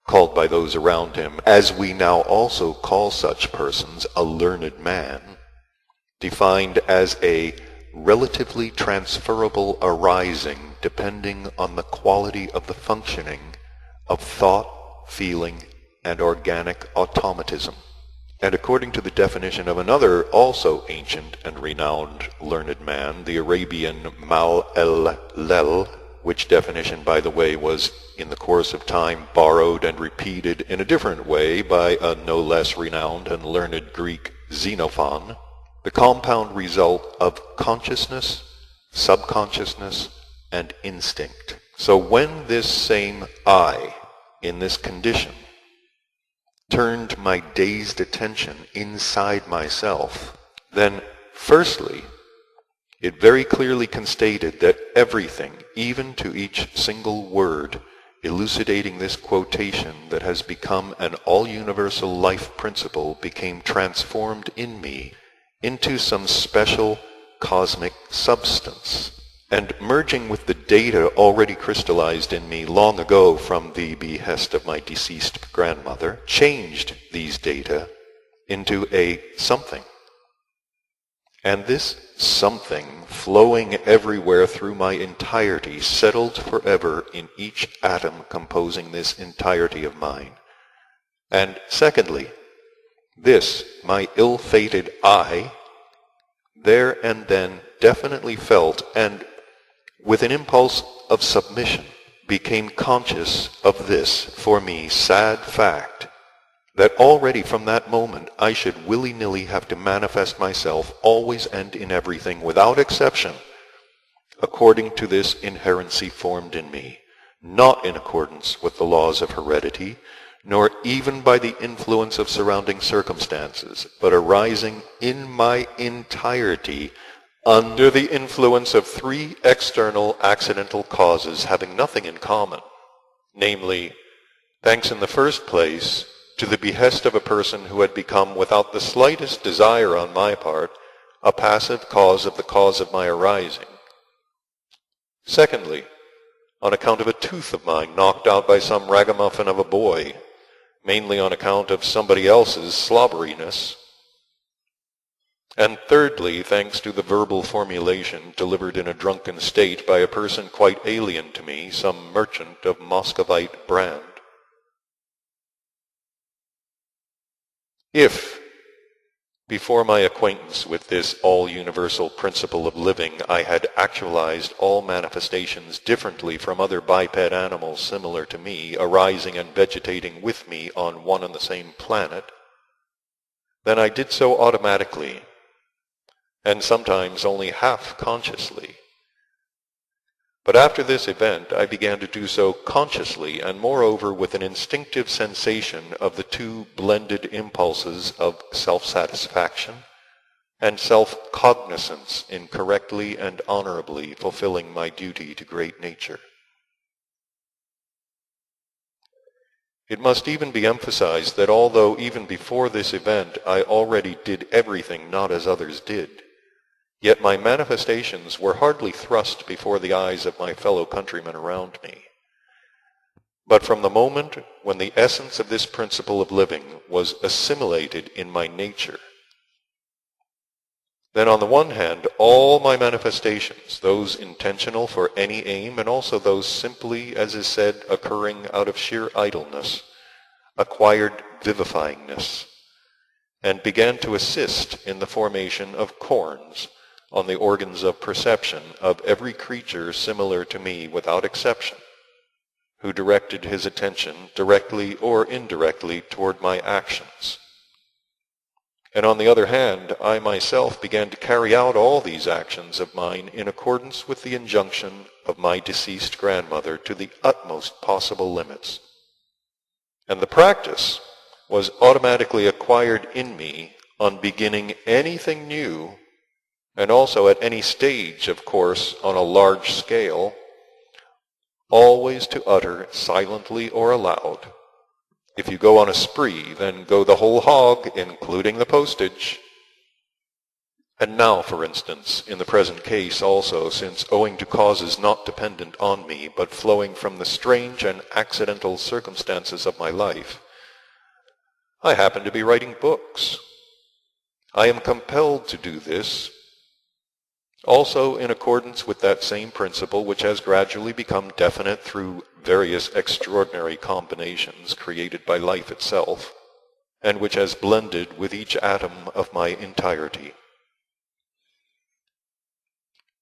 called by those around him, as we now also call such persons, a learned man, defined as a relatively transferable arising depending on the quality of the functioning of thought, feeling, and organic automatism. And according to the definition of another also ancient and renowned learned man, the Arabian Mal-el-Lel, which definition, by the way, was in the course of time borrowed and repeated in a different way by a no less renowned and learned Greek Xenophon, the compound result of consciousness, subconsciousness, and instinct. So when this same I, in this condition, turned my dazed attention inside myself, then firstly, it very clearly constated that everything, even to each single word, elucidating this quotation that has become an all-universal life principle, became transformed in me into some special cosmic substance, and merging with the data already crystallized in me long ago from the behest of my deceased grandmother, changed these data into a something. And this something, flowing everywhere through my entirety, settled forever in each atom composing this entirety of mine. And secondly, this, my ill-fated I, there and then definitely felt, and with an impulse of submission, became conscious of this, for me, sad fact, that already from that moment I should willy-nilly have to manifest myself always and in everything, without exception, according to this inherency formed in me, not in accordance with the laws of heredity, nor even by the influence of surrounding circumstances, but arising in my entirety under the influence of three external accidental causes having nothing in common, namely, thanks in the first place to the behest of a person who had become, without the slightest desire on my part, a passive cause of my arising. Secondly, on account of a tooth of mine knocked out by some ragamuffin of a boy, mainly on account of somebody else's slobberiness. And thirdly, thanks to the verbal formulation delivered in a drunken state by a person quite alien to me, some merchant of Muscovite brand. If, before my acquaintance with this all-universal principle of living, I had actualized all manifestations differently from other biped animals similar to me, arising and vegetating with me on one and the same planet, then I did so automatically, and sometimes only half consciously. But after this event, I began to do so consciously, and moreover with an instinctive sensation of the two blended impulses of self-satisfaction and self-cognizance in correctly and honorably fulfilling my duty to great nature. It must even be emphasized that although even before this event I already did everything not as others did, yet my manifestations were hardly thrust before the eyes of my fellow countrymen around me. But from the moment when the essence of this principle of living was assimilated in my nature, then on the one hand, all my manifestations, those intentional for any aim and also those simply, as is said, occurring out of sheer idleness, acquired vivifyingness, and began to assist in the formation of corns on the organs of perception of every creature similar to me without exception, who directed his attention directly or indirectly toward my actions. And on the other hand, I myself began to carry out all these actions of mine in accordance with the injunction of my deceased grandmother to the utmost possible limits. And the practice was automatically acquired in me on beginning anything new, and also at any stage, of course, on a large scale, always to utter silently or aloud. If you go on a spree, then go the whole hog, including the postage. And now, for instance, in the present case also, since owing to causes not dependent on me, but flowing from the strange and accidental circumstances of my life, I happen to be writing books. I am compelled to do this, also in accordance with that same principle which has gradually become definite through various extraordinary combinations created by life itself, and which has blended with each atom of my entirety.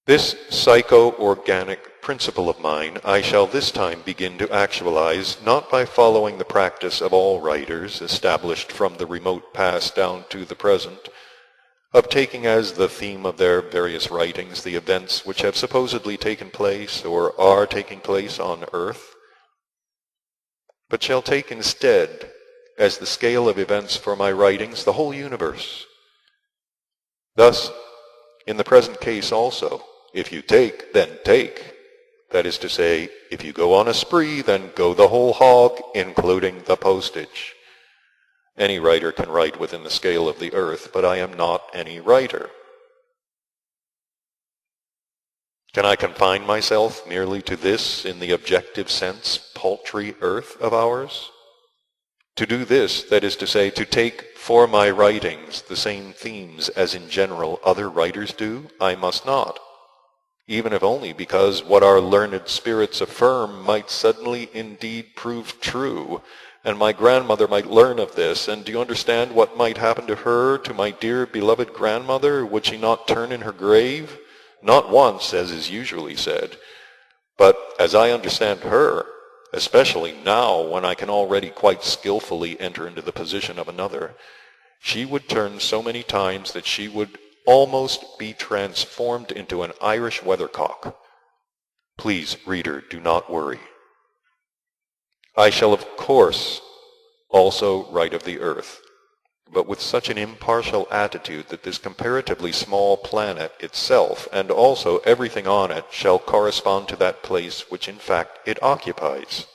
This psycho-organic principle of mine I shall this time begin to actualize, not by following the practice of all writers established from the remote past down to the present, of taking as the theme of their various writings the events which have supposedly taken place or are taking place on earth, but shall take instead as the scale of events for my writings the whole universe. Thus, in the present case also, if you take, then take. That is to say, if you go on a spree, then go the whole hog, including the postage. Any writer can write within the scale of the earth, but I am not any writer. Can I confine myself merely to this, in the objective sense, paltry earth of ours? To do this, that is to say, to take for my writings the same themes as in general other writers do, I must not, even if only because what our learned spirits affirm might suddenly indeed prove true, and my grandmother might learn of this, and do you understand what might happen to her, to my dear beloved grandmother? Would she not turn in her grave? Not once, as is usually said, but as I understand her, especially now when I can already quite skillfully enter into the position of another, she would turn so many times that she would almost be transformed into an Irish weathercock. Please, reader, do not worry. I shall, of course, also write of the earth, but with such an impartial attitude that this comparatively small planet itself, and also everything on it, shall correspond to that place which in fact it occupies,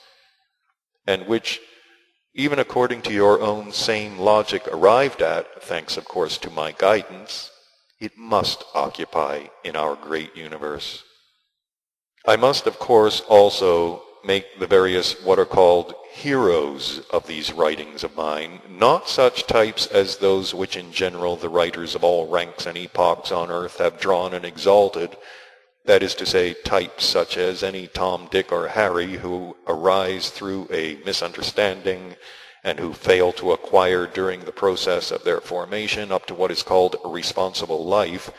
and which, even according to your own sane logic arrived at, thanks of course to my guidance, it must occupy in our great universe. I must, of course, also make the various what are called heroes of these writings of mine, not such types as those which in general the writers of all ranks and epochs on earth have drawn and exalted, that is to say, types such as any Tom, Dick, or Harry who arise through a misunderstanding and who fail to acquire during the process of their formation up to what is called a responsible life,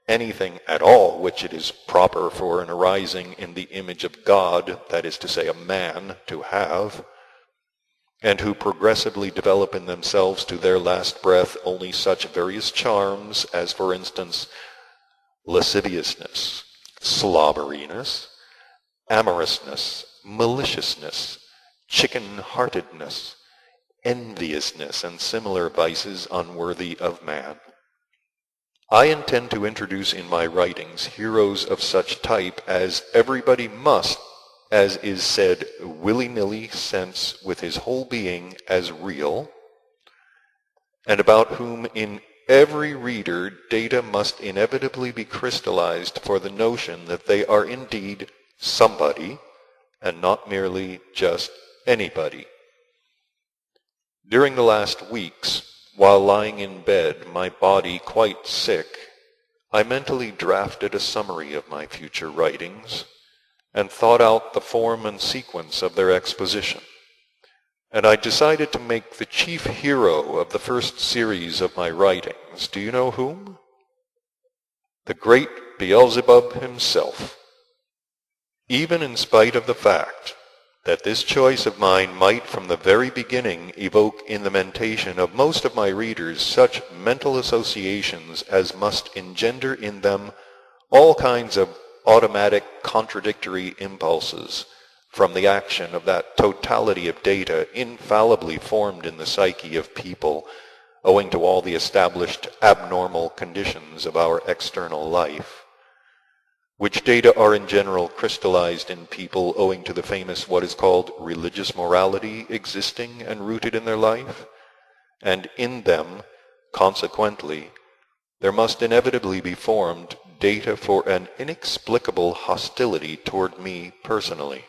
anything at all which it is proper for an arising in the image of God, that is to say a man, to have, and who progressively develop in themselves to their last breath only such various charms as, for instance, lasciviousness, slobberiness, amorousness, maliciousness, chicken-heartedness, enviousness, and similar vices unworthy of man. I intend to introduce in my writings heroes of such type as everybody must, as is said, willy-nilly sense with his whole being as real, and about whom in every reader data must inevitably be crystallized for the notion that they are indeed somebody, and not merely just anybody. During the last weeks, while lying in bed, my body quite sick, I mentally drafted a summary of my future writings and thought out the form and sequence of their exposition. And I decided to make the chief hero of the first series of my writings, do you know whom? The great Beelzebub himself. Even in spite of the fact that this choice of mine might from the very beginning evoke in the mentation of most of my readers such mental associations as must engender in them all kinds of automatic contradictory impulses from the action of that totality of data infallibly formed in the psyche of people owing to all the established abnormal conditions of our external life, which data are in general crystallized in people owing to the famous what is called religious morality existing and rooted in their life, and in them, consequently, there must inevitably be formed data for an inexplicable hostility toward me personally.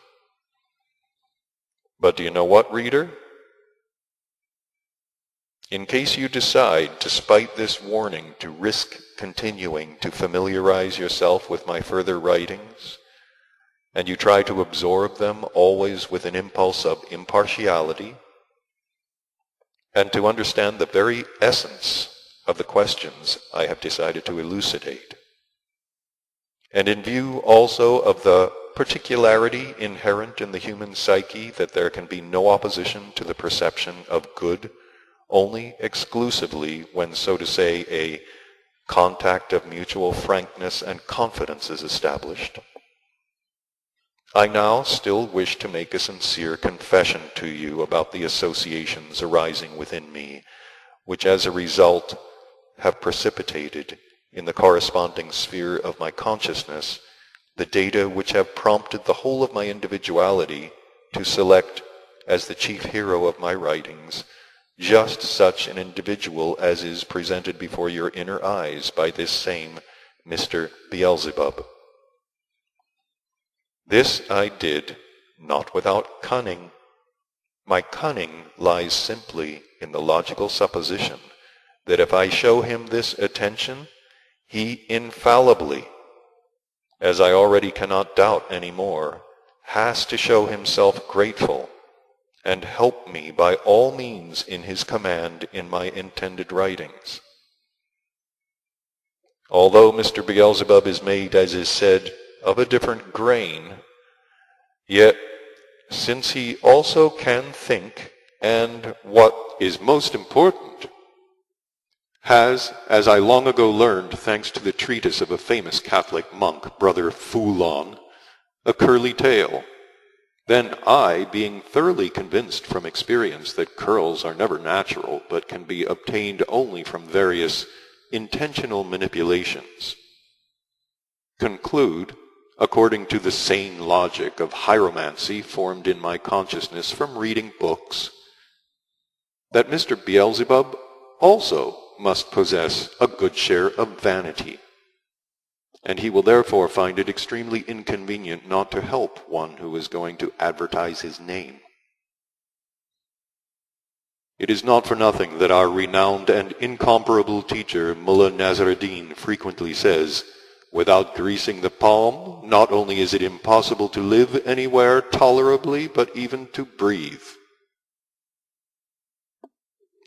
But do you know what, reader? In case you decide, despite this warning, to risk continuing to familiarize yourself with my further writings, and you try to absorb them always with an impulse of impartiality, and to understand the very essence of the questions I have decided to elucidate, and in view also of the particularity inherent in the human psyche that there can be no opposition to the perception of good only exclusively when, so to say, a contact of mutual frankness and confidence is established, I now still wish to make a sincere confession to you about the associations arising within me, which as a result have precipitated in the corresponding sphere of my consciousness the data which have prompted the whole of my individuality to select as the chief hero of my writings just such an individual as is presented before your inner eyes by this same Mr. Beelzebub. This I did not without cunning. My cunning lies simply in the logical supposition that if I show him this attention, he infallibly, as I already cannot doubt any more, has to show himself grateful and help me by all means in his command in my intended writings. Although Mr. Beelzebub is made, as is said, of a different grain, yet since he also can think, and what is most important, has, as I long ago learned thanks to the treatise of a famous Catholic monk, Brother Foulon, a curly tail, then I, being thoroughly convinced from experience that curls are never natural, but can be obtained only from various intentional manipulations, conclude, according to the sane logic of hieromancy formed in my consciousness from reading books, that Mr. Beelzebub also must possess a good share of vanity, and he will therefore find it extremely inconvenient not to help one who is going to advertise his name. It is not for nothing that our renowned and incomparable teacher Mullah Nasruddin frequently says, without greasing the palm, not only is it impossible to live anywhere tolerably, but even to breathe.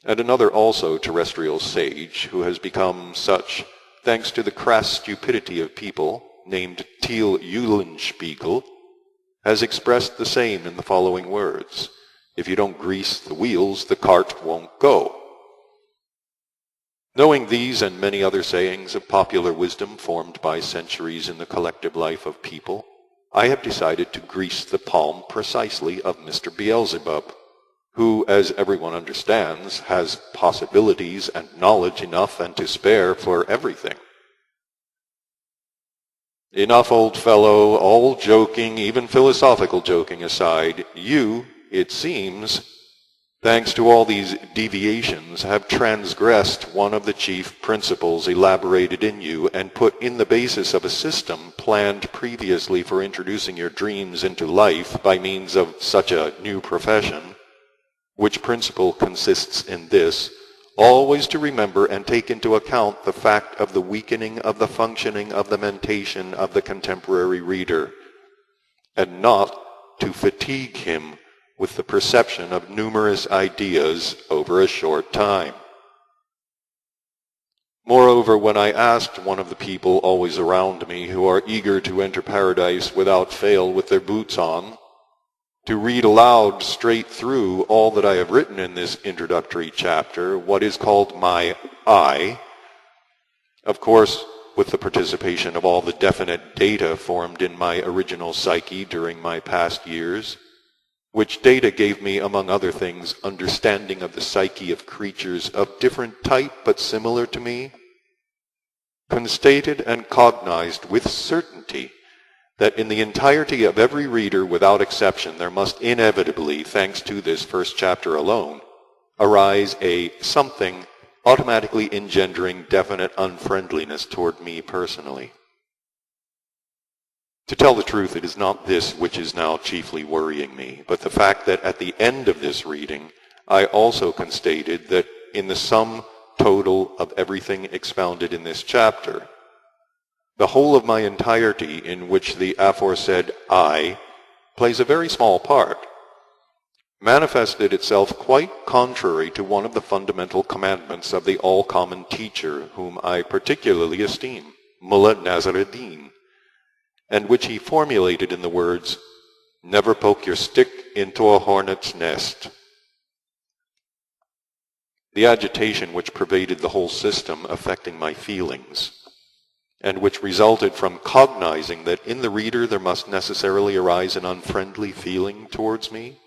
And another also terrestrial sage, who has become such thanks to the crass stupidity of people, named Thiel Eulenspiegel, has expressed the same in the following words: if you don't grease the wheels, the cart won't go. Knowing these and many other sayings of popular wisdom formed by centuries in the collective life of people, I have decided to grease the palm precisely of Mr. Beelzebub, who, as everyone understands, has possibilities and knowledge enough and to spare for everything. Enough, old fellow, all joking, even philosophical joking aside, you, it seems, thanks to all these deviations, have transgressed one of the chief principles elaborated in you and put in the basis of a system planned previously for introducing your dreams into life by means of such a new profession, which principle consists in this: always to remember and take into account the fact of the weakening of the functioning of the mentation of the contemporary reader, and not to fatigue him with the perception of numerous ideas over a short time. Moreover, when I asked one of the people always around me who are eager to enter paradise without fail with their boots on, to read aloud straight through all that I have written in this introductory chapter, what is called my I, of course with the participation of all the definite data formed in my original psyche during my past years, which data gave me, among other things, understanding of the psyche of creatures of different type but similar to me, constated and cognized with certainty that in the entirety of every reader without exception there must inevitably, thanks to this first chapter alone, arise a something automatically engendering definite unfriendliness toward me personally. To tell the truth, it is not this which is now chiefly worrying me, but the fact that at the end of this reading, I also constated that in the sum total of everything expounded in this chapter, the whole of my entirety in which the aforesaid I plays a very small part, manifested itself quite contrary to one of the fundamental commandments of the all-common teacher whom I particularly esteem, Mullah Nasruddin, and which he formulated in the words, "Never poke your stick into a hornet's nest." The agitation which pervaded the whole system affecting my feelings, and which resulted from cognizing that in the reader there must necessarily arise an unfriendly feeling towards me,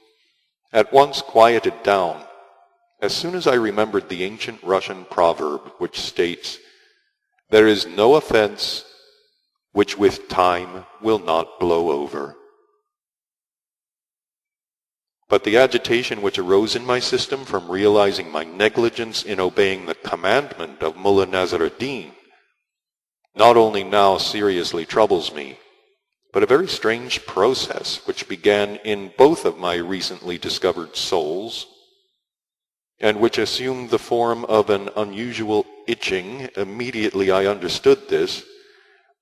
at once quieted down as soon as I remembered the ancient Russian proverb which states, "There is no offense which with time will not blow over." But the agitation which arose in my system from realizing my negligence in obeying the commandment of Mullah Nasruddin not only now seriously troubles me, but a very strange process which began in both of my recently discovered souls, and which assumed the form of an unusual itching immediately I understood this,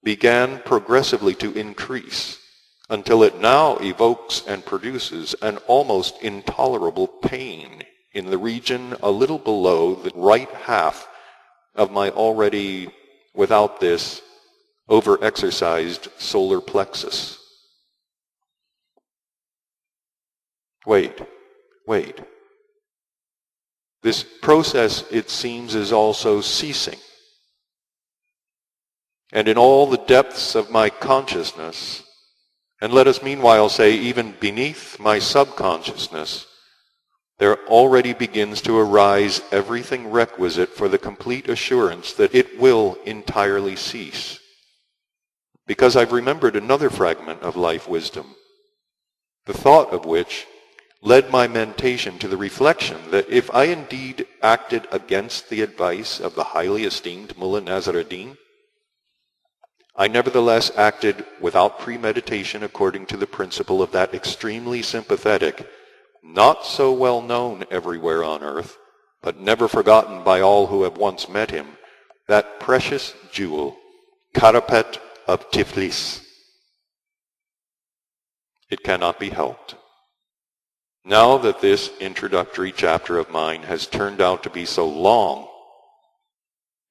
began progressively to increase, until it now evokes and produces an almost intolerable pain in the region a little below the right half of my already, without this, over-exercised solar plexus. Wait. This process, it seems, is also ceasing. And in all the depths of my consciousness, and let us meanwhile say even beneath my subconsciousness, there already begins to arise everything requisite for the complete assurance that it will entirely cease. Because I've remembered another fragment of life wisdom, the thought of which led my mentation to the reflection that if I indeed acted against the advice of the highly esteemed Mullah Nasruddin, I nevertheless acted without premeditation according to the principle of that extremely sympathetic, not so well known everywhere on earth, but never forgotten by all who have once met him, that precious jewel, Karapet of Tiflis. It cannot be helped. Now that this introductory chapter of mine has turned out to be so long,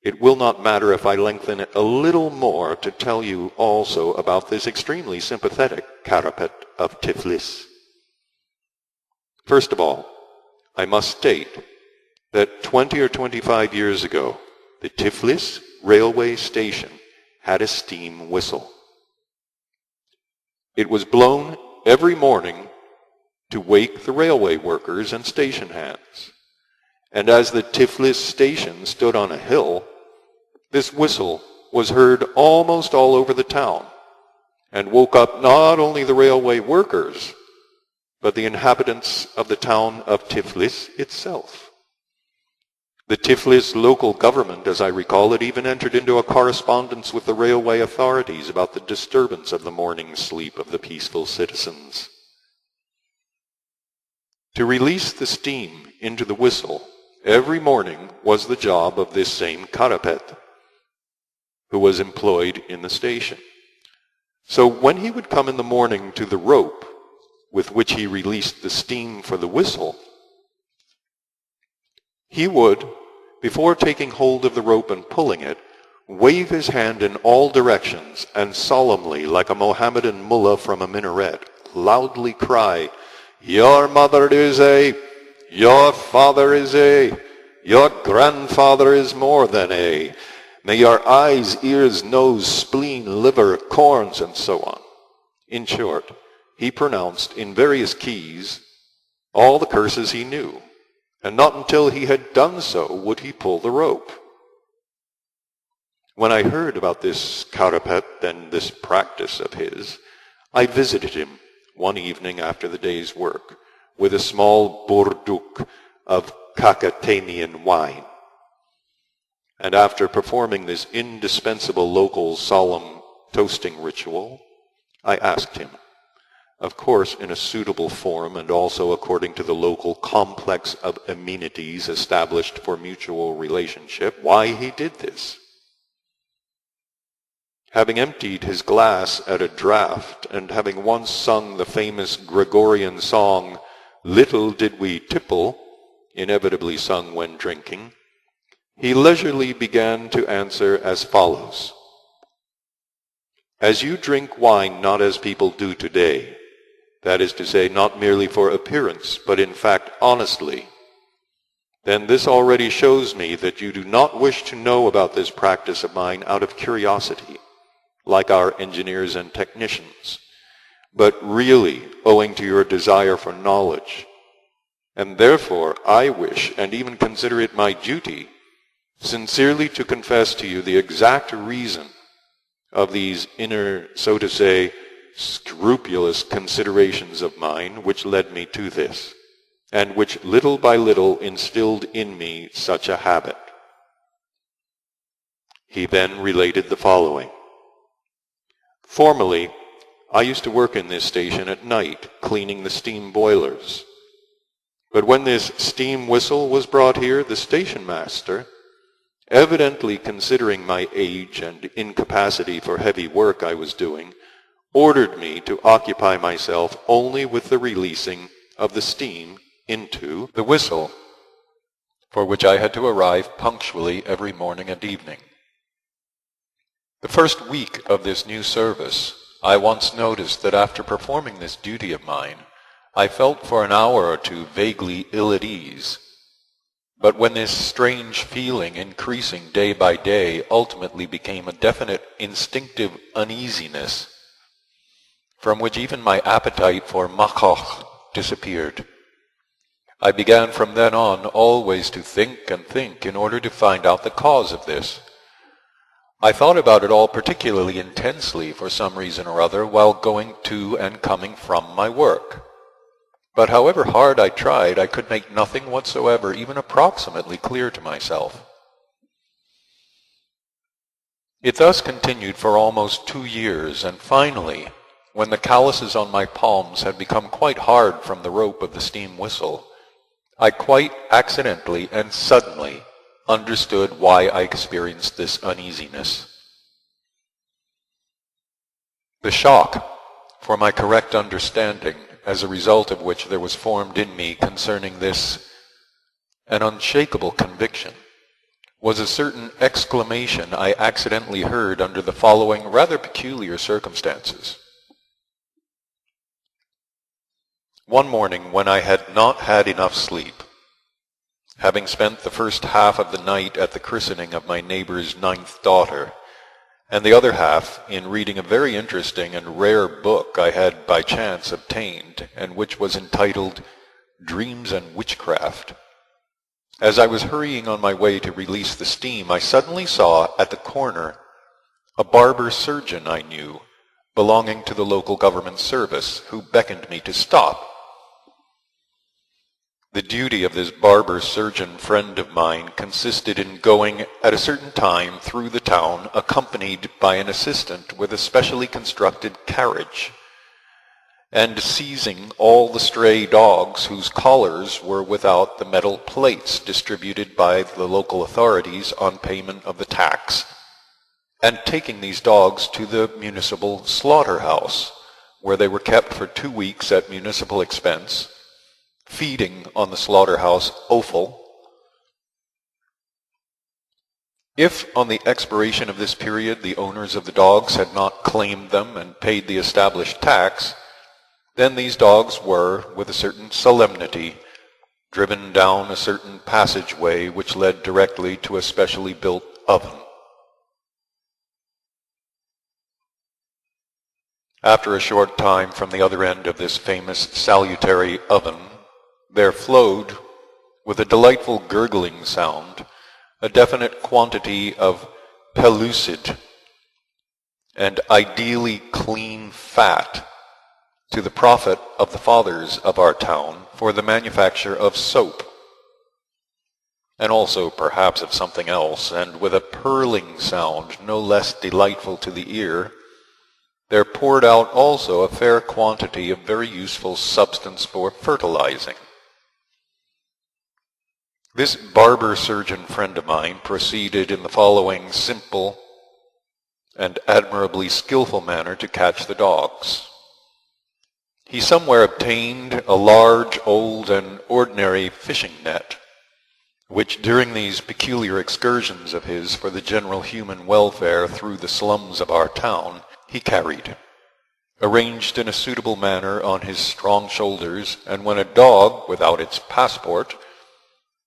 it will not matter if I lengthen it a little more to tell you also about this extremely sympathetic Karapet of Tiflis. First of all, I must state that 20 or 25 years ago, the Tiflis railway station had a steam whistle. It was blown every morning to wake the railway workers and station hands. And as the Tiflis station stood on a hill, this whistle was heard almost all over the town and woke up not only the railway workers, but the inhabitants of the town of Tiflis itself. The Tiflis local government, as I recall it, even entered into a correspondence with the railway authorities about the disturbance of the morning sleep of the peaceful citizens. To release the steam into the whistle every morning was the job of this same Karapet, who was employed in the station. So when he would come in the morning to the rope with which he released the steam for the whistle, he would, before taking hold of the rope and pulling it, wave his hand in all directions and solemnly, like a Mohammedan mullah from a minaret, loudly cry, "Your mother is a, your father is a, your grandfather is more than a. May your eyes, ears, nose, spleen, liver, corns," and so on. In short, he pronounced in various keys all the curses he knew, and not until he had done so would he pull the rope. When I heard about this Karapet and this practice of his, I visited him one evening after the day's work with a small burduk of Kakatanian wine. And after performing this indispensable local solemn toasting ritual, I asked him, of course in a suitable form and also according to the local complex of amenities established for mutual relationship, why he did this. Having emptied his glass at a draught, and having once sung the famous Gregorian song, "Little did we tipple," inevitably sung when drinking, he leisurely began to answer as follows. As you drink wine not as people do today, that is to say, not merely for appearance, but in fact honestly, then this already shows me that you do not wish to know about this practice of mine out of curiosity, like our engineers and technicians, but really owing to your desire for knowledge. And therefore I wish, and even consider it my duty, sincerely to confess to you the exact reason of these inner, so to say, scrupulous considerations of mine which led me to this, and which little by little instilled in me such a habit. He then related the following. Formerly, I used to work in this station at night, cleaning the steam boilers. But when this steam whistle was brought here, the station master, evidently considering my age and incapacity for heavy work I was doing, ordered me to occupy myself only with the releasing of the steam into the whistle, for which I had to arrive punctually every morning and evening. The first week of this new service, I once noticed that after performing this duty of mine, I felt for an hour or two vaguely ill at ease. But when this strange feeling, increasing day by day, ultimately became a definite instinctive uneasiness, from which even my appetite for makoch disappeared, I began from then on always to think and think in order to find out the cause of this. I thought about it all particularly intensely for some reason or other while going to and coming from my work. But however hard I tried, I could make nothing whatsoever even approximately clear to myself. It thus continued for almost 2 years, and finally, when the calluses on my palms had become quite hard from the rope of the steam whistle, I quite accidentally and suddenly understood why I experienced this uneasiness. The shock for my correct understanding, as a result of which there was formed in me concerning this an unshakable conviction, was a certain exclamation I accidentally heard under the following rather peculiar circumstances. One morning when I had not had enough sleep, having spent the first half of the night at the christening of my neighbor's 9th daughter, and the other half in reading a very interesting and rare book I had by chance obtained, and which was entitled Dreams and Witchcraft. As I was hurrying on my way to release the steam, I suddenly saw at the corner a barber surgeon I knew, belonging to the local government service, who beckoned me to stop. The duty of this barber surgeon friend of mine consisted in going at a certain time through the town accompanied by an assistant with a specially constructed carriage, and seizing all the stray dogs whose collars were without the metal plates distributed by the local authorities on payment of the tax, and taking these dogs to the municipal slaughterhouse, where they were kept for 2 weeks at municipal expense, feeding on the slaughterhouse offal. If on the expiration of this period the owners of the dogs had not claimed them and paid the established tax, then these dogs were, with a certain solemnity, driven down a certain passageway which led directly to a specially built oven. After a short time from the other end of this famous salutary oven, there flowed, with a delightful gurgling sound, a definite quantity of pellucid and ideally clean fat, to the profit of the fathers of our town for the manufacture of soap. and also perhaps of something else, and with a purling sound no less delightful to the ear, there poured out also a fair quantity of very useful substance for fertilizing. This barber surgeon friend of mine proceeded in the following simple and admirably skillful manner to catch the dogs. He somewhere obtained a large, old, and ordinary fishing net, which during these peculiar excursions of his for the general human welfare through the slums of our town, he carried, arranged in a suitable manner on his strong shoulders, and when a dog, without its passport,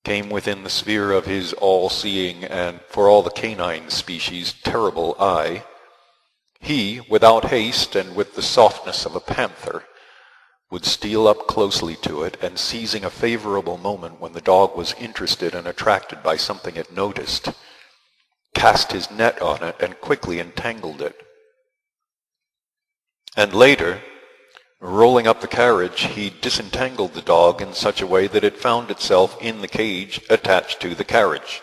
came within the sphere of his all-seeing and, for all the canine species, terrible eye, he, without haste and with the softness of a panther, would steal up closely to it, and seizing a favorable moment when the dog was interested and attracted by something it noticed, cast his net on it and quickly entangled it. And later, rolling up the carriage, he disentangled the dog in such a way that it found itself in the cage attached to the carriage.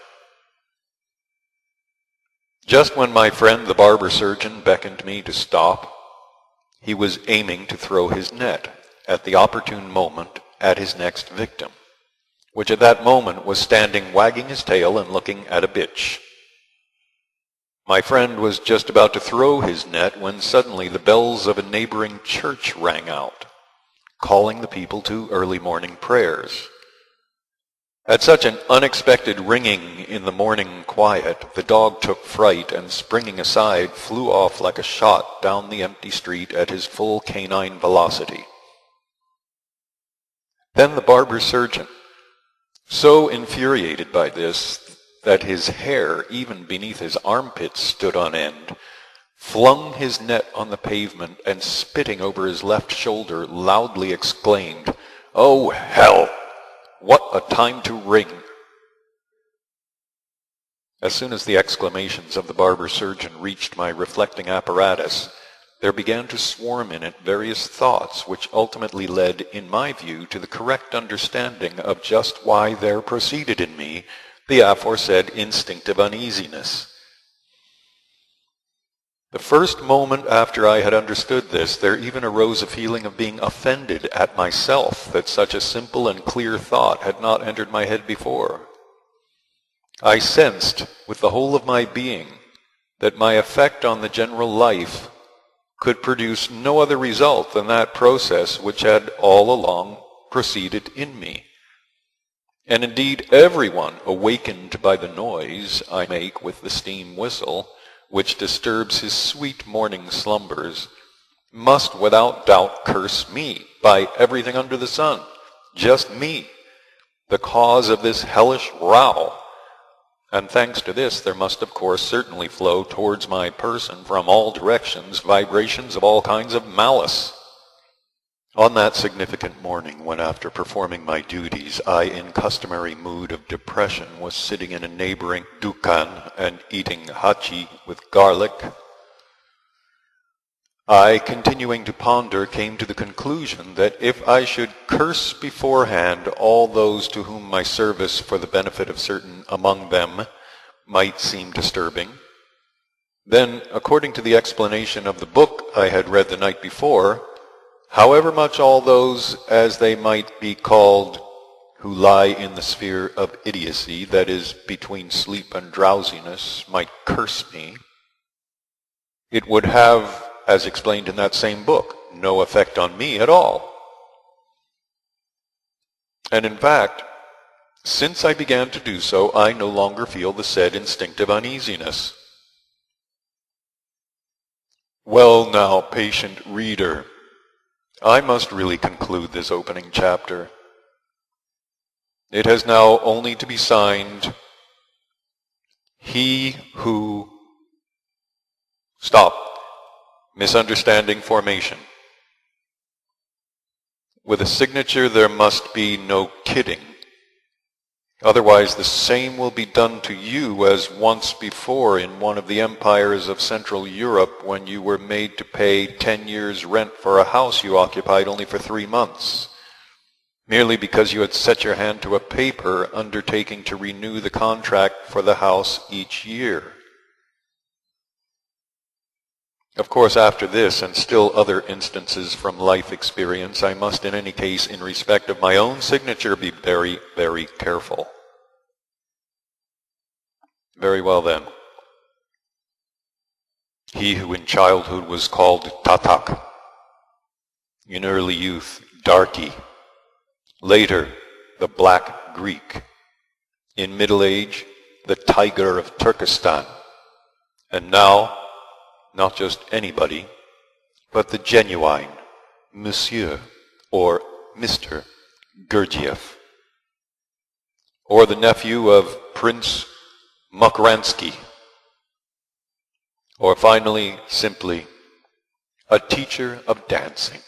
Just when my friend the barber surgeon beckoned me to stop, he was aiming to throw his net at the opportune moment at his next victim, which at that moment was standing wagging his tail and looking at a bitch. My friend was just about to throw his net when suddenly the bells of a neighboring church rang out, calling the people to early morning prayers. At such an unexpected ringing in the morning quiet, the dog took fright and, springing aside, flew off like a shot down the empty street at his full canine velocity. Then the barber surgeon, so infuriated by this that his hair, even beneath his armpits, stood on end, flung his net on the pavement, and spitting over his left shoulder, loudly exclaimed, "Oh, hell! What a time to ring!" As soon as the exclamations of the barber surgeon reached my reflecting apparatus, there began to swarm in it various thoughts which ultimately led, in my view, to the correct understanding of just why there proceeded in me the aforesaid instinctive uneasiness. The first moment after I had understood this, there even arose a feeling of being offended at myself that such a simple and clear thought had not entered my head before. I sensed with the whole of my being that my effect on the general life could produce no other result than that process which had all along proceeded in me. And indeed everyone awakened by the noise I make with the steam whistle, which disturbs his sweet morning slumbers, must without doubt curse me by everything under the sun, just me, the cause of this hellish row. And thanks to this, there must of course certainly flow towards my person from all directions vibrations of all kinds of malice. On that significant morning, when after performing my duties, I, in customary mood of depression, was sitting in a neighboring dukkan and eating hachi with garlic, I, continuing to ponder, came to the conclusion that if I should curse beforehand all those to whom my service for the benefit of certain among them might seem disturbing, then, according to the explanation of the book I had read the night before, however much all those, as they might be called, who lie in the sphere of idiocy, that is, between sleep and drowsiness, might curse me, it would have, as explained in that same book, no effect on me at all. And in fact, since I began to do so, I no longer feel the said instinctive uneasiness. Well now, patient reader, I must really conclude this opening chapter. It has now only to be signed, he who... Stop. Misunderstanding formation. With a signature there must be no kidding. Otherwise the same will be done to you as once before in one of the empires of Central Europe when you were made to pay 10 years' rent for a house you occupied only for 3 months. merely because you had set your hand to a paper undertaking to renew the contract for the house each year. Of course, after this and still other instances from life experience, I must in any case, in respect of my own signature, be very, very careful. Very well then. He who in childhood was called Tatak, in early youth, Darky, later, the Black Greek, in middle age, the Tiger of Turkestan, and now, not just anybody, but the genuine Monsieur or Mr. Gurdjieff, or the nephew of Prince Mukransky, or finally, simply, a teacher of dancing.